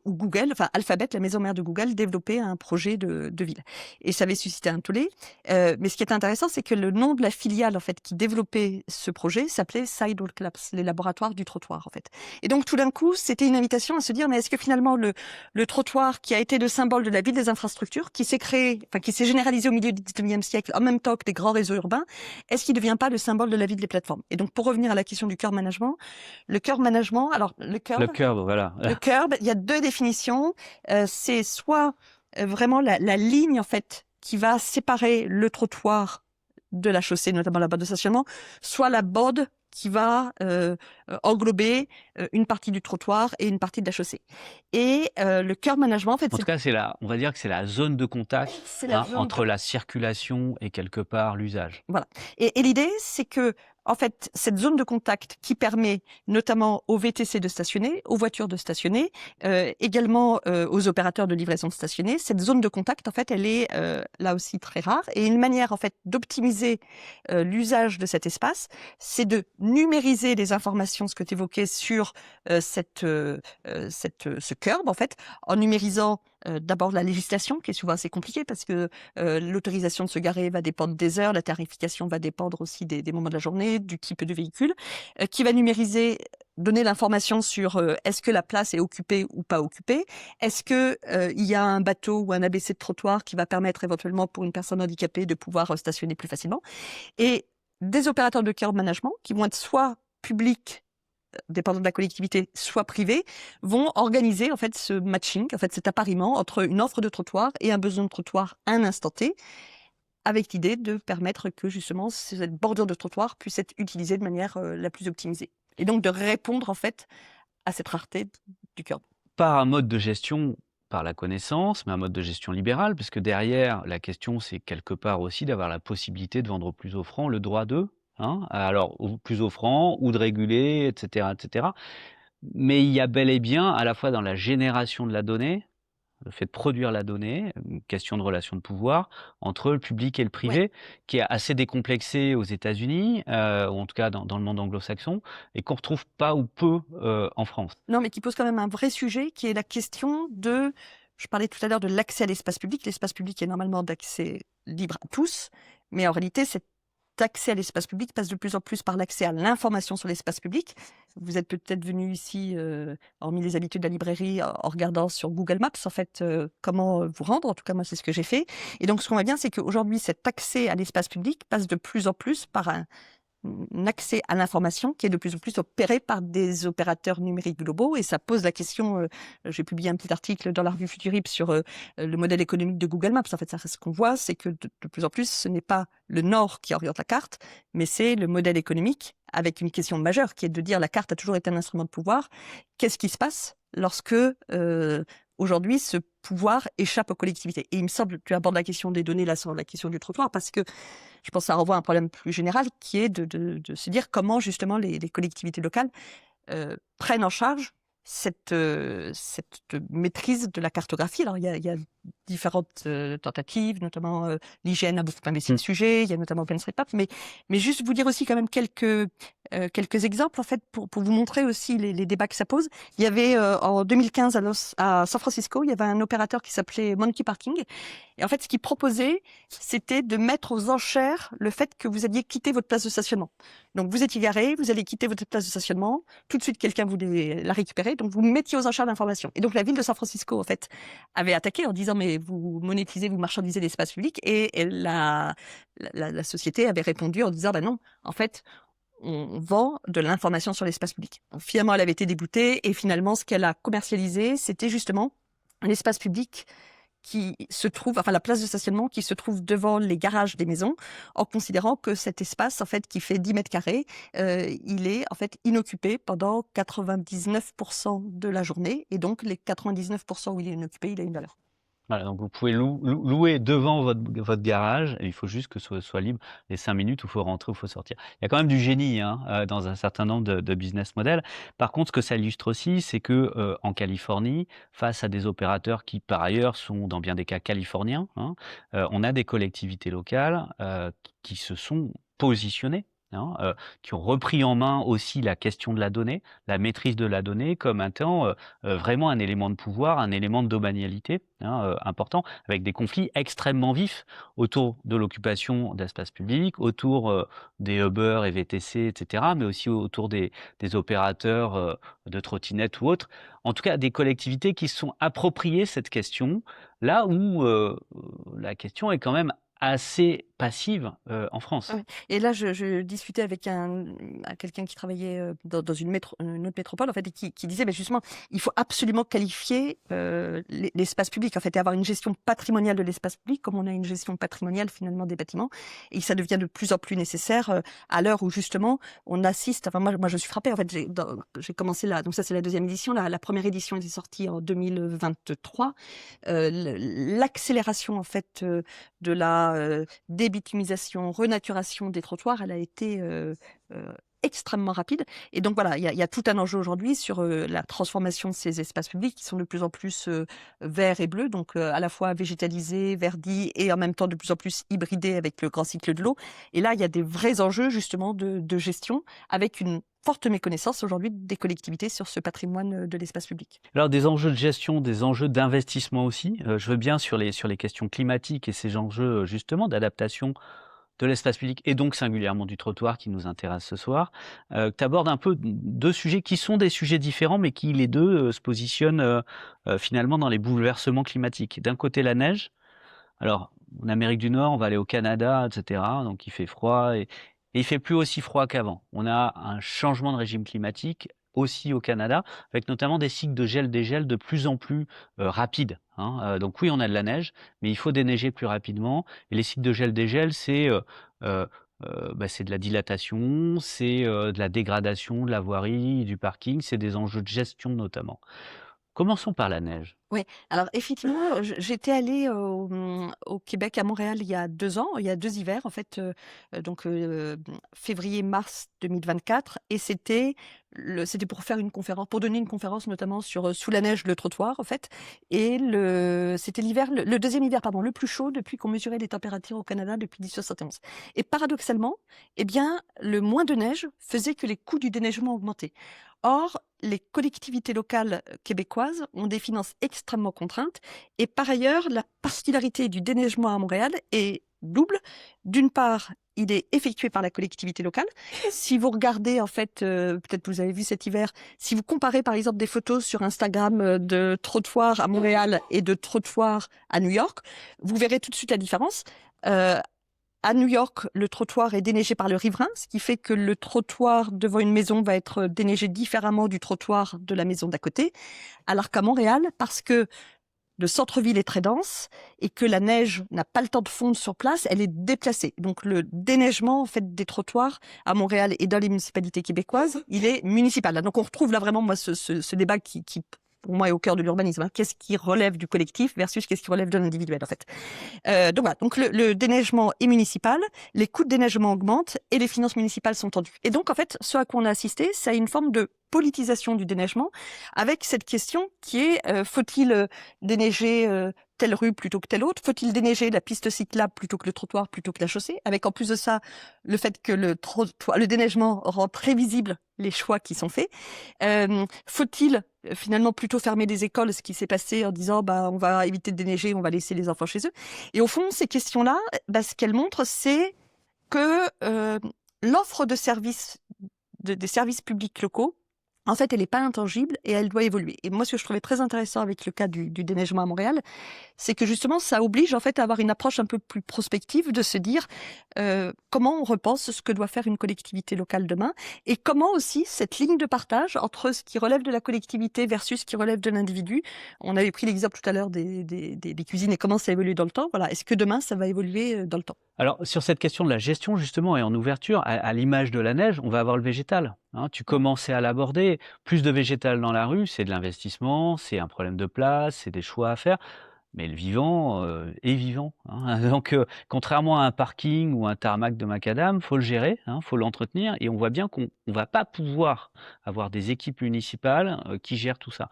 où Google, enfin Alphabet, la maison mère de Google, développait un projet de ville. Et ça avait suscité un tollé. Mais ce qui est intéressant, c'est que le nom de la filiale en fait qui développait ce projet s'appelait Sidewalk Labs, les laboratoires du trottoir en fait. Et donc tout d'un coup, c'était une invitation à se dire mais est-ce que finalement le trottoir qui a été le symbole de la ville des infrastructures, qui s'est généralisé au milieu du 19e siècle, en même temps que des grands réseaux urbains, est-ce qu'il ne devient pas le symbole de la vie des plateformes? Et donc, pour revenir à la question du curb management, alors le curb, voilà. Le curb, il y a 2 définitions. C'est soit vraiment la ligne en fait qui va séparer le trottoir de la chaussée, notamment la bande de stationnement, soit la borde qui va englober une partie du trottoir et une partie de la chaussée. Et le curb management, en fait, En tout cas, on va dire que c'est la zone de contact entre la circulation et quelque part l'usage. Voilà. Et l'idée, c'est que en fait, cette zone de contact qui permet notamment aux VTC de stationner, aux voitures de stationner, également aux opérateurs de livraison de stationner, cette zone de contact, en fait, elle est là aussi très rare. Et une manière, en fait, d'optimiser l'usage de cet espace, c'est de numériser les informations, ce que tu évoquais sur ce curb, en fait, en numérisant d'abord la législation, qui est souvent assez compliquée parce que l'autorisation de se garer va dépendre des heures, la tarification va dépendre aussi des moments de la journée, du type de véhicule, qui va numériser, donner l'information sur est-ce que la place est occupée ou pas occupée, est-ce que il y a un bateau ou un ABC de trottoir qui va permettre éventuellement pour une personne handicapée de pouvoir stationner plus facilement, et des opérateurs de curb management qui vont être soit publics dépendant de la collectivité, soit privés, vont organiser en fait ce matching, en fait cet appariement entre une offre de trottoir et un besoin de trottoir à un instant T, avec l'idée de permettre que justement cette bordure de trottoir puisse être utilisée de manière la plus optimisée. Et donc de répondre en fait à cette rareté du curb. Par un mode de gestion, par la connaissance, mais un mode de gestion libéral, parce que derrière, la question, c'est quelque part aussi d'avoir la possibilité de vendre au plus offrant le droit de... Hein, alors, plus offrant, ou de réguler, etc., etc. Mais il y a bel et bien, à la fois dans la génération de la donnée, le fait de produire la donnée, une question de relation de pouvoir entre le public et le privé, qui est assez décomplexé aux États-Unis, ou en tout cas dans le monde anglo-saxon, et qu'on retrouve pas ou peu en France. Non, mais qui pose quand même un vrai sujet, qui est la question de... Je parlais tout à l'heure de l'accès à l'espace public. L'espace public est normalement d'accès libre à tous, mais en réalité, cet accès à l'espace public passe de plus en plus par l'accès à l'information sur l'espace public. Vous êtes peut-être venu ici, hormis les habitudes de la librairie, en regardant sur Google Maps, en fait, comment vous rendre. En tout cas, moi, c'est ce que j'ai fait. Et donc, ce qu'on voit bien, c'est qu'aujourd'hui, cet accès à l'espace public passe de plus en plus par un accès à l'information qui est de plus en plus opéré par des opérateurs numériques globaux, et ça pose la question, j'ai publié un petit article dans la revue Futurip sur le modèle économique de Google Maps. En fait, ça, ce qu'on voit, c'est que de plus en plus, ce n'est pas le nord qui oriente la carte, mais c'est le modèle économique, avec une question majeure qui est de dire la carte a toujours été un instrument de pouvoir. Qu'est-ce qui se passe lorsque aujourd'hui, ce pouvoir échappe aux collectivités. Et il me semble, tu abordes la question des données, là, sur la question du trottoir, parce que je pense que ça renvoie à un problème plus général, qui est de se dire comment, justement, les collectivités locales prennent en charge cette maîtrise de la cartographie. Alors, il y a différentes tentatives, notamment l'IGN a beaucoup investi le sujet, il y a notamment OpenStreetMap, mais juste vous dire aussi quand même quelques exemples, en fait, pour vous montrer aussi les débats que ça pose. Il y avait en 2015 à San Francisco, il y avait un opérateur qui s'appelait Monkey Parking, et en fait, ce qu'il proposait, c'était de mettre aux enchères le fait que vous alliez quitter votre place de stationnement. Donc, vous étiez garé, vous allez quitter votre place de stationnement, tout de suite, quelqu'un voulait la récupérer, donc vous mettiez aux enchères l'information. Et donc, la ville de San Francisco, en fait, avait attaqué en disant, mais vous monétisez, vous marchandisez l'espace public, et la société avait répondu en disant, bah non, en fait, on vend de l'information sur l'espace public. Donc, finalement, elle avait été déboutée, et finalement, ce qu'elle a commercialisé, c'était justement l'espace public qui se trouve, enfin la place de stationnement qui se trouve devant les garages des maisons, en considérant que cet espace, en fait, qui fait 10 mètres carrés, il est en fait inoccupé pendant 99% de la journée, et donc les 99% où il est inoccupé, il a une valeur. Voilà, donc vous pouvez louer devant votre garage, et il faut juste que ce soit libre les 5 minutes où il faut rentrer ou il faut sortir. Il y a quand même du génie dans un certain nombre de business models. Par contre, ce que ça illustre aussi, c'est que en Californie, face à des opérateurs qui, par ailleurs, sont dans bien des cas californiens, on a des collectivités locales qui se sont positionnées, qui ont repris en main aussi la question de la donnée, la maîtrise de la donnée comme étant vraiment un élément de pouvoir, un élément de domanialité important, avec des conflits extrêmement vifs autour de l'occupation d'espaces publics, autour des Uber et VTC, etc., mais aussi autour des opérateurs de trottinettes ou autres. En tout cas, des collectivités qui se sont appropriées cette question, là où la question est quand même assez passive en France. Ouais. Et là, je discutais avec quelqu'un qui travaillait dans une autre métropole, en fait, et qui disait, mais justement, il faut absolument qualifier l'espace public, en fait, et avoir une gestion patrimoniale de l'espace public, comme on a une gestion patrimoniale finalement des bâtiments, et ça devient de plus en plus nécessaire à l'heure où justement on assiste. Enfin, moi, je suis frappée. En fait, j'ai commencé là, donc ça c'est la deuxième édition. La première édition était sortie en 2023. L'accélération en fait de la débitumisation, renaturation des trottoirs, elle a été extrêmement rapide. Et donc voilà, il y a tout un enjeu aujourd'hui sur la transformation de ces espaces publics qui sont de plus en plus verts et bleus, donc à la fois végétalisés, verdis et en même temps de plus en plus hybridés avec le grand cycle de l'eau. Et là, il y a des vrais enjeux justement de gestion avec une forte méconnaissance aujourd'hui des collectivités sur ce patrimoine de l'espace public. Alors des enjeux de gestion, des enjeux d'investissement aussi. Je veux bien sur les questions climatiques et ces enjeux justement d'adaptation de l'espace public et donc singulièrement du trottoir qui nous intéresse ce soir. Tu abordes un peu deux sujets qui sont des sujets différents mais qui les deux se positionnent finalement dans les bouleversements climatiques. D'un côté la neige. Alors en Amérique du Nord, on va aller au Canada, etc. Donc il fait froid et il fait plus aussi froid qu'avant. On a un changement de régime climatique aussi au Canada, avec notamment des cycles de gel-dégel de plus en plus rapides. Donc oui, on a de la neige, mais il faut déneiger plus rapidement. Et les cycles de gel-dégel, c'est de la dilatation, c'est de la dégradation de la voirie, du parking, c'est des enjeux de gestion notamment. Commençons par la neige. Oui, alors effectivement, j'étais allée au Québec, à Montréal, il y a 2 ans, il y a 2 hivers, en fait, donc février-mars 2024, et c'était pour faire une conférence, pour donner une conférence notamment sur Sous la neige, le trottoir, en fait, et c'était le deuxième hiver, pardon, le plus chaud depuis qu'on mesurait les températures au Canada depuis 1871. Et paradoxalement, eh bien, le moins de neige faisait que les coûts du déneigement augmentaient. Or, les collectivités locales québécoises ont des finances extrêmement contraintes et par ailleurs, la particularité du déneigement à Montréal est double. D'une part, il est effectué par la collectivité locale. Si vous regardez, en fait, peut-être que vous avez vu cet hiver, si vous comparez par exemple des photos sur Instagram de trottoirs à Montréal et de trottoirs à New York, vous verrez tout de suite la différence. À New York, le trottoir est déneigé par le riverain, ce qui fait que le trottoir devant une maison va être déneigé différemment du trottoir de la maison d'à côté. Alors qu'à Montréal, parce que le centre-ville est très dense et que la neige n'a pas le temps de fondre sur place, elle est déplacée. Donc le déneigement en fait des trottoirs à Montréal et dans les municipalités québécoises, il est municipal. Donc on retrouve là vraiment moi ce débat qui pour moi, est au cœur de l'urbanisme. Qu'est-ce qui relève du collectif versus qu'est-ce qui relève de l'individuel, en fait. Donc voilà. Donc le déneigement est municipal, les coûts de déneigement augmentent et les finances municipales sont tendues. Et donc, en fait, ce à quoi on a assisté, c'est une forme de politisation du déneigement avec cette question qui est faut-il déneiger telle rue plutôt que telle autre? Faut-il déneiger la piste cyclable plutôt que le trottoir, plutôt que la chaussée? Avec en plus de ça, le fait que le déneigement rend très visible les choix qui sont faits. Faut-il finalement plutôt fermer des écoles, ce qui s'est passé en disant on va éviter de déneiger, on va laisser les enfants chez eux? Et au fond, ces questions-là, ce qu'elles montrent, c'est que l'offre de services, des services publics locaux, en fait, elle n'est pas intangible et elle doit évoluer. Et moi, ce que je trouvais très intéressant avec le cas du déneigement à Montréal, c'est que justement, ça oblige en fait à avoir une approche un peu plus prospective, de se dire comment on repense ce que doit faire une collectivité locale demain et comment aussi cette ligne de partage entre ce qui relève de la collectivité versus ce qui relève de l'individu. On avait pris l'exemple tout à l'heure des cuisines et comment ça évolue dans le temps. Voilà, est-ce que demain, ça va évoluer dans le temps? Alors, sur cette question de la gestion, justement, et en ouverture, à l'image de la neige, on va avoir le végétal. Tu commençais à l'aborder. Plus de végétal dans la rue, c'est de l'investissement, c'est un problème de place, c'est des choix à faire. Mais le vivant est vivant. Donc, contrairement à un parking ou un tarmac de macadam, faut le gérer, faut l'entretenir. Et on voit bien qu'on ne va pas pouvoir avoir des équipes municipales qui gèrent tout ça.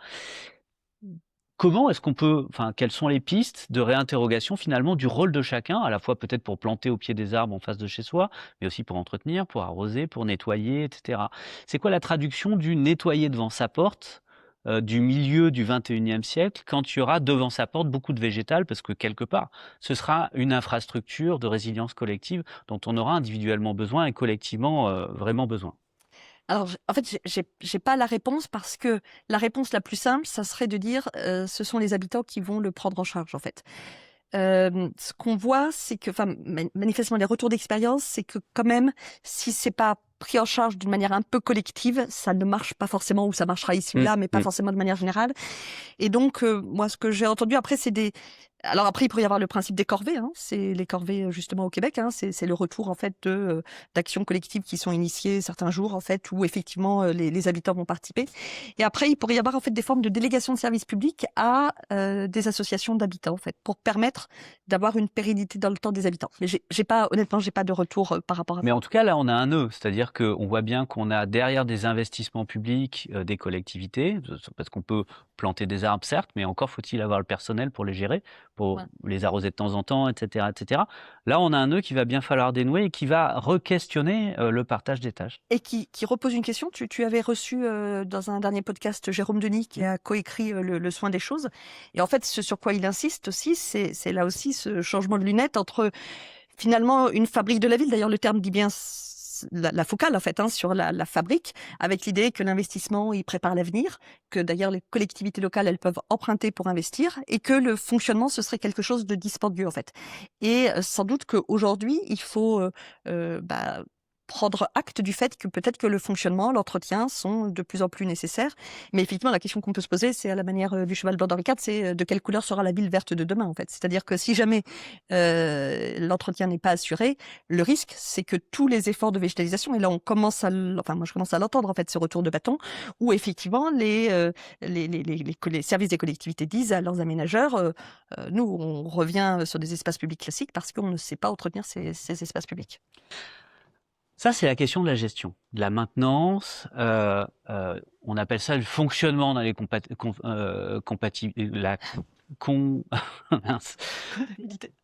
Comment est-ce qu'on peut, quelles sont les pistes de réinterrogation finalement du rôle de chacun, à la fois peut-être pour planter au pied des arbres en face de chez soi, mais aussi pour entretenir, pour arroser, pour nettoyer, etc. C'est quoi la traduction du nettoyer devant sa porte du milieu du 21e siècle, quand il y aura devant sa porte beaucoup de végétal, parce que quelque part, ce sera une infrastructure de résilience collective dont on aura individuellement besoin et collectivement vraiment besoin? Alors, en fait, j'ai pas la réponse parce que la réponse la plus simple, ça serait de dire ce sont les habitants qui vont le prendre en charge, en fait. Ce qu'on voit, c'est que, manifestement, les retours d'expérience, c'est que quand même, si c'est pas pris en charge d'une manière un peu collective, ça ne marche pas forcément, ou ça marchera ici ou là, mais pas forcément de manière générale. Et donc, moi, ce que j'ai entendu après, c'est alors après, il pourrait y avoir le principe des corvées. C'est les corvées justement au Québec. C'est le retour en fait d'actions collectives qui sont initiées certains jours en fait où effectivement les habitants vont participer. Et après, il pourrait y avoir en fait des formes de délégation de services publics à des associations d'habitants en fait pour permettre d'avoir une pérennité dans le temps des habitants. Mais honnêtement, j'ai pas de retour par rapport à ça. Mais en tout cas, là, on a un nœud, c'est-à-dire qu'on voit bien qu'on a derrière des investissements publics des collectivités, parce qu'on peut planter des arbres, certes, mais encore faut-il avoir le personnel pour les gérer, pour les arroser de temps en temps, etc., etc. Là, on a un nœud qu'il va bien falloir dénouer et qui va re-questionner le partage des tâches. Et qui repose une question. Tu avais reçu dans un dernier podcast Jérôme Denis qui a coécrit le soin des choses. Et en fait, ce sur quoi il insiste aussi, c'est là aussi ce changement de lunettes entre finalement une fabrique de la ville. D'ailleurs, le terme dit bien la focale en fait sur la fabrique, avec l'idée que l'investissement il prépare l'avenir, que d'ailleurs les collectivités locales elles peuvent emprunter pour investir et que le fonctionnement ce serait quelque chose de dispendieux en fait. Et sans doute qu'aujourd'hui il faut prendre acte du fait que peut-être que le fonctionnement, l'entretien sont de plus en plus nécessaires. Mais effectivement, la question qu'on peut se poser, c'est à la manière du cheval blanc d'Henri IV, c'est de quelle couleur sera la ville verte de demain, en fait. C'est-à-dire que si jamais l'entretien n'est pas assuré, le risque, c'est que tous les efforts de végétalisation, et là on commence moi je commence à l'entendre, en fait, ce retour de bâton, où effectivement les services des collectivités disent à leurs aménageurs, nous, on revient sur des espaces publics classiques parce qu'on ne sait pas entretenir ces espaces publics. Ça, c'est la question de la gestion, de la maintenance. On appelle ça le fonctionnement dans les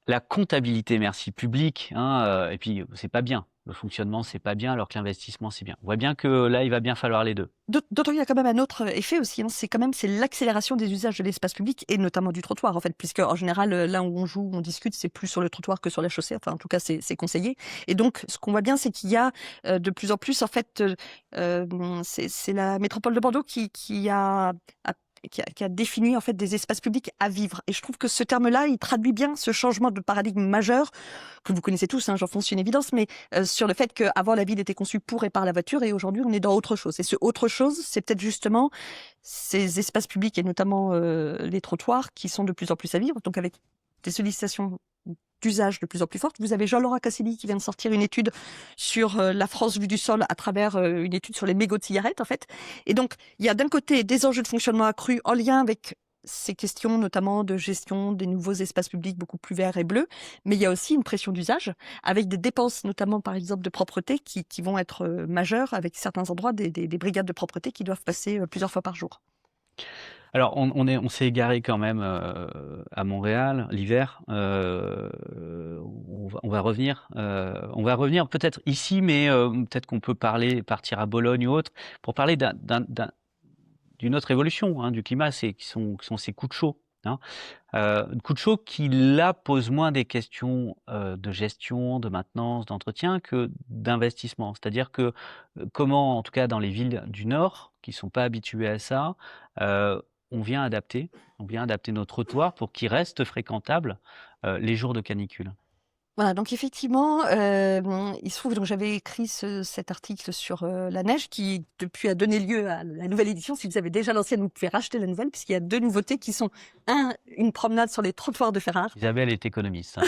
la comptabilité, merci, publique. Et puis, c'est pas bien. Le fonctionnement, c'est pas bien, alors que l'investissement, c'est bien. On voit bien que là, il va bien falloir les deux. D'autant qu'il y a quand même un autre effet aussi, c'est l'accélération des usages de l'espace public et notamment du trottoir en fait, puisque en général là où on joue, on discute, c'est plus sur le trottoir que sur la chaussée. Enfin, en tout cas, c'est conseillé. Et donc, ce qu'on voit bien, c'est qu'il y a de plus en plus en fait, c'est la métropole de Bordeaux qui a défini en fait des espaces publics à vivre. Et je trouve que ce terme-là, il traduit bien ce changement de paradigme majeur que vous connaissez tous, j'en fonce une évidence, mais sur le fait qu'avant la ville était conçue pour et par la voiture et aujourd'hui on est dans autre chose. Et ce autre chose, c'est peut-être justement ces espaces publics et notamment les trottoirs qui sont de plus en plus à vivre, donc avec des sollicitations d'usage de plus en plus forte. Vous avez Jean-Laurent Casselli qui vient de sortir une étude sur la France vue du sol à travers une étude sur les mégots de cigarettes, en fait. Et donc, il y a d'un côté des enjeux de fonctionnement accrus en lien avec ces questions notamment de gestion des nouveaux espaces publics beaucoup plus verts et bleus, mais il y a aussi une pression d'usage avec des dépenses notamment par exemple de propreté qui vont être majeures avec certains endroits des brigades de propreté qui doivent passer plusieurs fois par jour. Alors, on s'est égaré quand même à Montréal l'hiver. On va revenir. On va revenir peut-être ici, mais peut-être qu'on peut partir à Bologne ou autre, pour parler d'une autre évolution hein, du climat, qui sont ces coups de chaud. Hein. Coups de chaud qui, là, posent moins des questions de gestion, de maintenance, d'entretien que d'investissement. C'est-à-dire que comment, en tout cas dans les villes du Nord, qui ne sont pas habituées à ça, on vient adapter nos trottoirs pour qu'ils restent fréquentables les jours de canicule. Voilà, donc effectivement, il se trouve donc j'avais écrit cet article sur la neige qui depuis a donné lieu à la nouvelle édition. Si vous avez déjà l'ancienne, vous pouvez racheter la nouvelle puisqu'il y a 2 nouveautés qui sont une promenade sur les trottoirs de Ferrare. Isabelle est économiste. Hein.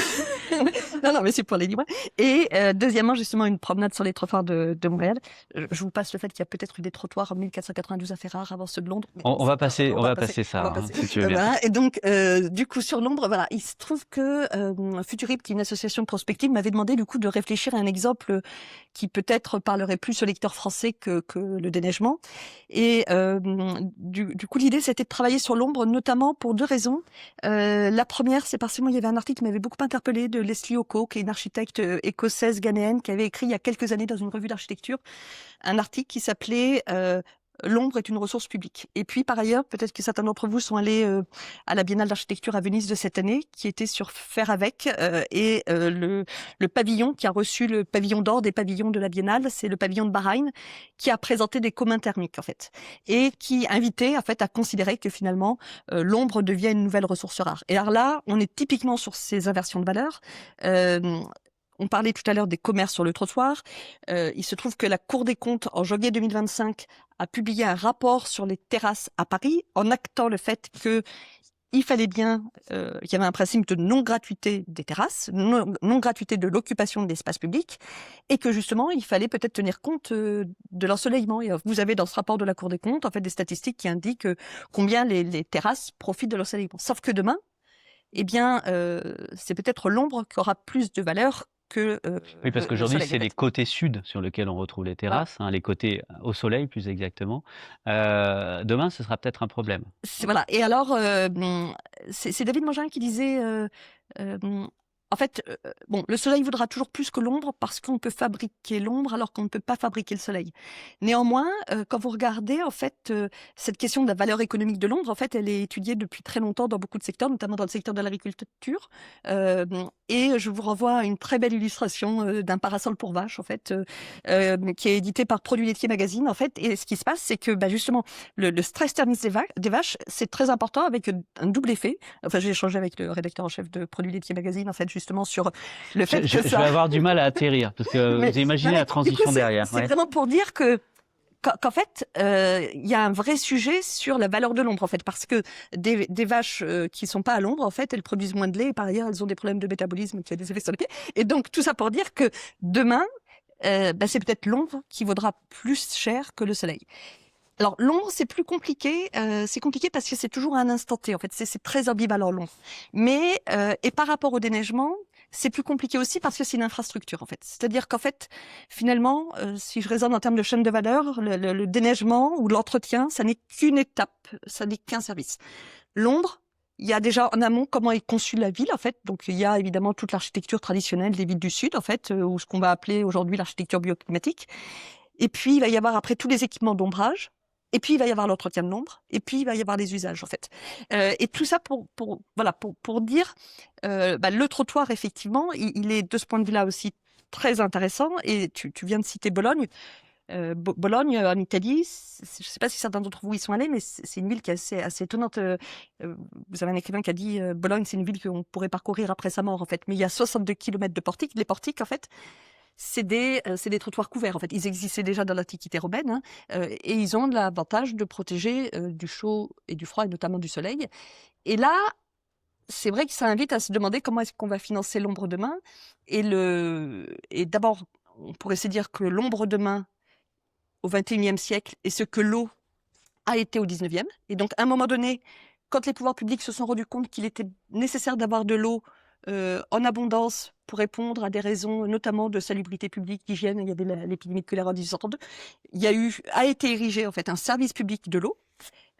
non, mais c'est pour les livres. Et deuxièmement, justement, une promenade sur les trottoirs de Montréal. Je vous passe le fait qu'il y a peut-être eu des trottoirs en 1492 à Ferrare avant ceux de Londres. On va passer ça, si tu veux bien. Voilà. Et donc, du coup, sur Londres, voilà, il se trouve que Futurib, qui est une association prospective, m'avait demandé du coup de réfléchir à un exemple qui peut-être parlerait plus au lecteur français que le déneigement. Et du coup, l'idée, c'était de travailler sur l'ombre, notamment pour 2 raisons. La première, c'est parce que moi, il y avait un article qui m'avait beaucoup interpellé de Leslie Oko, qui est une architecte écossaise ghanéenne, qui avait écrit il y a quelques années dans une revue d'architecture un article qui s'appelait L'ombre est une ressource publique. Et puis, par ailleurs, peut-être que certains d'entre vous sont allés à la Biennale d'architecture à Venise de cette année, qui était sur Faire avec, et le pavillon qui a reçu le pavillon d'or des pavillons de la Biennale, c'est le pavillon de Bahreïn, qui a présenté des communs thermiques, en fait, et qui invitait, en fait, à considérer que finalement, l'ombre devient une nouvelle ressource rare. Et alors là, on est typiquement sur ces inversions de valeurs. On parlait tout à l'heure des commerces sur le trottoir. Il se trouve que la Cour des comptes, en janvier 2025, a publié un rapport sur les terrasses à Paris, en actant le fait que il fallait bien, il y avait un principe de non-gratuité des terrasses, non-gratuité de l'occupation de l'espace public, et que justement, il fallait peut-être tenir compte de l'ensoleillement. Et vous avez dans ce rapport de la Cour des comptes, en fait, des statistiques qui indiquent combien les terrasses profitent de l'ensoleillement. Sauf que demain, eh bien, c'est peut-être l'ombre qui aura plus de valeur que oui, parce qu'aujourd'hui, c'est les côtés sud sur lesquels on retrouve les terrasses, hein, les côtés au soleil plus exactement. Demain, ce sera peut-être un problème. Voilà. Et alors, c'est David Mangin qui disait, en fait, bon, le soleil vaudra toujours plus que l'ombre parce qu'on peut fabriquer l'ombre alors qu'on ne peut pas fabriquer le soleil. Néanmoins, quand vous regardez, en fait, cette question de la valeur économique de l'ombre, en fait, elle est étudiée depuis très longtemps dans beaucoup de secteurs, notamment dans le secteur de l'agriculture. Et je vous renvoie à une très belle illustration d'un parasol pour vaches, en fait, qui est édité par Produits laitiers Magazine, en fait. Et ce qui se passe, c'est que, bah, justement, le stress thermique des vaches, c'est très important avec un double effet. Enfin, j'ai échangé avec le rédacteur en chef de Produits laitiers Magazine, en fait, justement sur le fait que ça... Je vais avoir du mal à atterrir, parce que vous imaginez la transition derrière. C'est vraiment pour dire qu'en fait, il y a un vrai sujet sur la valeur de l'ombre, en fait, parce que des vaches qui sont pas à l'ombre, en fait, elles produisent moins de lait, et par ailleurs, elles ont des problèmes de métabolisme qui a des effets sur les pieds. Et donc, tout ça pour dire que demain, c'est peut-être l'ombre qui vaudra plus cher que le soleil. Alors, l'ombre, c'est plus compliqué. C'est compliqué parce que c'est toujours à un instant T. En fait, c'est très ambivalent, l'ombre. Mais, et par rapport au déneigement, c'est plus compliqué aussi parce que c'est une infrastructure, en fait. C'est-à-dire qu'en fait, finalement, si je raisonne en termes de chaîne de valeur, le déneigement ou l'entretien, ça n'est qu'une étape, ça n'est qu'un service. L'ombre, il y a déjà en amont comment est conçue la ville, en fait. Donc, il y a évidemment toute l'architecture traditionnelle des villes du Sud, en fait, ou ce qu'on va appeler aujourd'hui l'architecture bioclimatique. Et puis, il va y avoir après tous les équipements d'ombrage. Et puis, il va y avoir l'entretien de l'ombre. Et puis, il va y avoir les usages, en fait. Et tout ça pour dire, le trottoir, effectivement, il est de ce point de vue-là aussi très intéressant. Et tu viens de citer Bologne. Bologne, en Italie, je ne sais pas si certains d'entre vous y sont allés, mais c'est une ville qui est assez étonnante. Vous avez un écrivain qui a dit Bologne, c'est une ville qu'on pourrait parcourir après sa mort, en fait. Mais il y a 62 km de portiques. Les portiques, en fait, c'est des trottoirs couverts, en fait. Ils existaient déjà dans l'Antiquité romaine, hein, et ils ont l'avantage de protéger du chaud et du froid, et notamment du soleil. Et là, c'est vrai que ça invite à se demander comment est-ce qu'on va financer l'ombre demain. Et d'abord, on pourrait se dire que l'ombre demain au XXIe siècle est ce que l'eau a été au XIXe. Et donc, à un moment donné, quand les pouvoirs publics se sont rendus compte qu'il était nécessaire d'avoir de l'eau en abondance pour répondre à des raisons, notamment de salubrité publique, d'hygiène, il y avait l'épidémie de choléra en 1832, a été érigé en fait un service public de l'eau.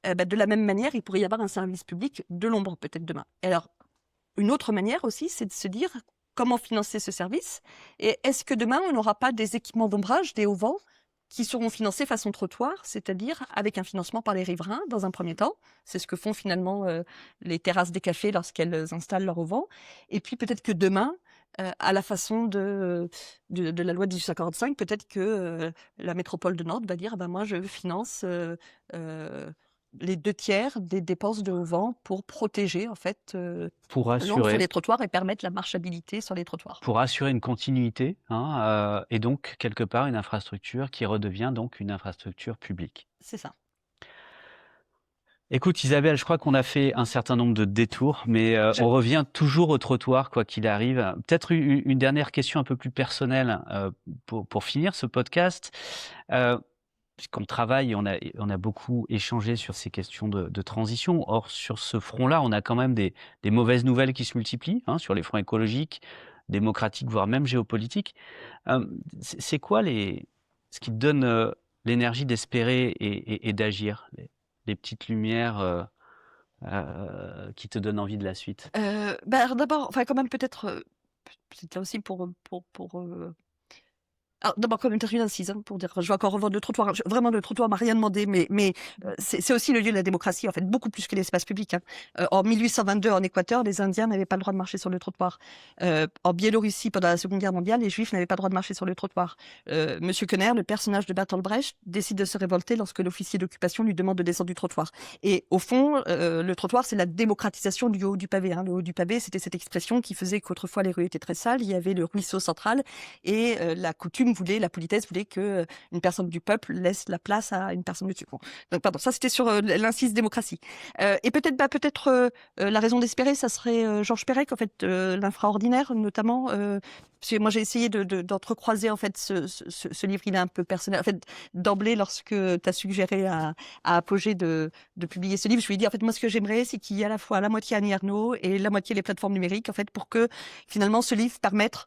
De la même manière, il pourrait y avoir un service public de l'ombre peut-être demain. Et alors, une autre manière aussi, c'est de se dire comment financer ce service. Et est-ce que demain, on n'aura pas des équipements d'ombrage, des hauts-vents, qui seront financés façon trottoir, c'est-à-dire avec un financement par les riverains dans un premier temps. C'est ce que font finalement les terrasses des cafés lorsqu'elles installent leur auvent. Et puis peut-être que demain, à la façon de la loi de 1845, peut-être que la métropole de Nantes va dire moi je finance les 2/3 des dépenses de haut-vent pour protéger en fait l'ombre sur les trottoirs et permettre la marchabilité sur les trottoirs. Pour assurer une continuité, et donc quelque part une infrastructure qui redevient donc une infrastructure publique. C'est ça. Écoute Isabelle, je crois qu'on a fait un certain nombre de détours, mais on revient toujours au trottoir quoi qu'il arrive. Peut-être une dernière question un peu plus personnelle pour finir ce podcast. Puisqu'on travaille, on a beaucoup échangé sur ces questions de transition. Or, sur ce front-là, on a quand même des mauvaises nouvelles qui se multiplient, sur les fronts écologiques, démocratiques, voire même géopolitiques. C'est quoi ce qui te donne l'énergie d'espérer et d'agir, les petites lumières qui te donnent envie de la suite? D'abord, quand même peut-être, c'est là aussi pour alors d'abord comme une termine incise, pour dire, je vais encore revendre le trottoir. Vraiment, le trottoir m'a rien demandé, mais c'est aussi le lieu de la démocratie, en fait, beaucoup plus que l'espace public. En 1822, en Équateur, les Indiens n'avaient pas le droit de marcher sur le trottoir. En Biélorussie, pendant la Seconde Guerre mondiale, les Juifs n'avaient pas le droit de marcher sur le trottoir. Monsieur Kenner, le personnage de Bertolt Brecht, décide de se révolter lorsque l'officier d'occupation lui demande de descendre du trottoir. Et au fond, le trottoir, c'est la démocratisation du haut du pavé. Le haut du pavé, c'était cette expression qui faisait qu'autrefois les rues étaient très sales, il y avait le ruisseau central, et la politesse voulait que une personne du peuple laisse la place à une personne du dessus. Bon. Donc, pardon, ça c'était sur l'incise démocratie. Et peut-être la raison d'espérer, ça serait Georges Perec, en fait, l'infraordinaire notamment. Parce que moi j'ai essayé d'entrecroiser en fait ce livre, il est un peu personnel. En fait, d'emblée, lorsque tu as suggéré à Apogée de publier ce livre, je lui ai dit en fait moi ce que j'aimerais, c'est qu'il y ait à la fois la moitié Annie Ernaux et la moitié les plateformes numériques, en fait, pour que finalement ce livre permette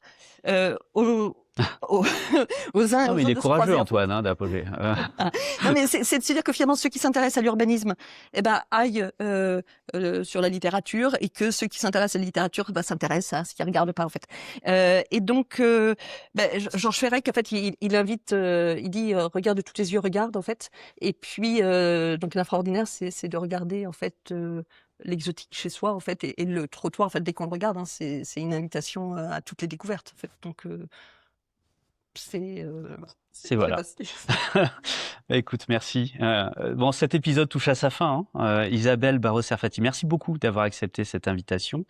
aux uns et aux autres. Il est courageux, Antoine, d'Apogée. Non, mais c'est de se dire que finalement ceux qui s'intéressent à l'urbanisme aillent sur la littérature, et que ceux qui s'intéressent à la littérature s'intéressent à ce qu'ils regardent pas, en fait. Et donc Georges Perec, en fait, il invite, il dit regarde de tous tes yeux, regarde, en fait. Et puis donc l'infraordinaire, c'est de regarder en fait l'exotique chez soi, en fait, et le trottoir, en fait, dès qu'on le regarde, c'est une invitation à toutes les découvertes, en fait. Donc c'est voilà. Écoute, merci. Bon, cet épisode touche à sa fin. Isabelle Barreau-Serfati, merci beaucoup d'avoir accepté cette invitation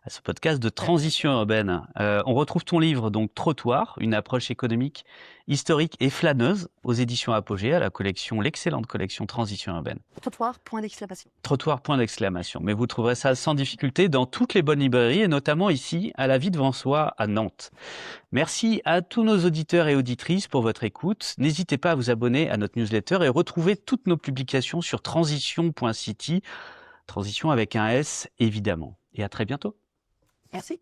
à ce podcast de transition urbaine. On retrouve ton livre, donc Trottoir, une approche économique, historique et flâneuse, aux éditions Apogée, à l'excellente collection Transition urbaine. Trottoir, point d'exclamation. Trottoir, point d'exclamation. Mais vous trouverez ça sans difficulté dans toutes les bonnes librairies, et notamment ici, à la Vie-de-Vansois, à Nantes. Merci à tous nos auditeurs et auditrices pour votre écoute. N'hésitez pas à vous abonner à notre newsletter et retrouver toutes nos publications sur transition.city. Transition avec un S, évidemment. Et à très bientôt. Merci.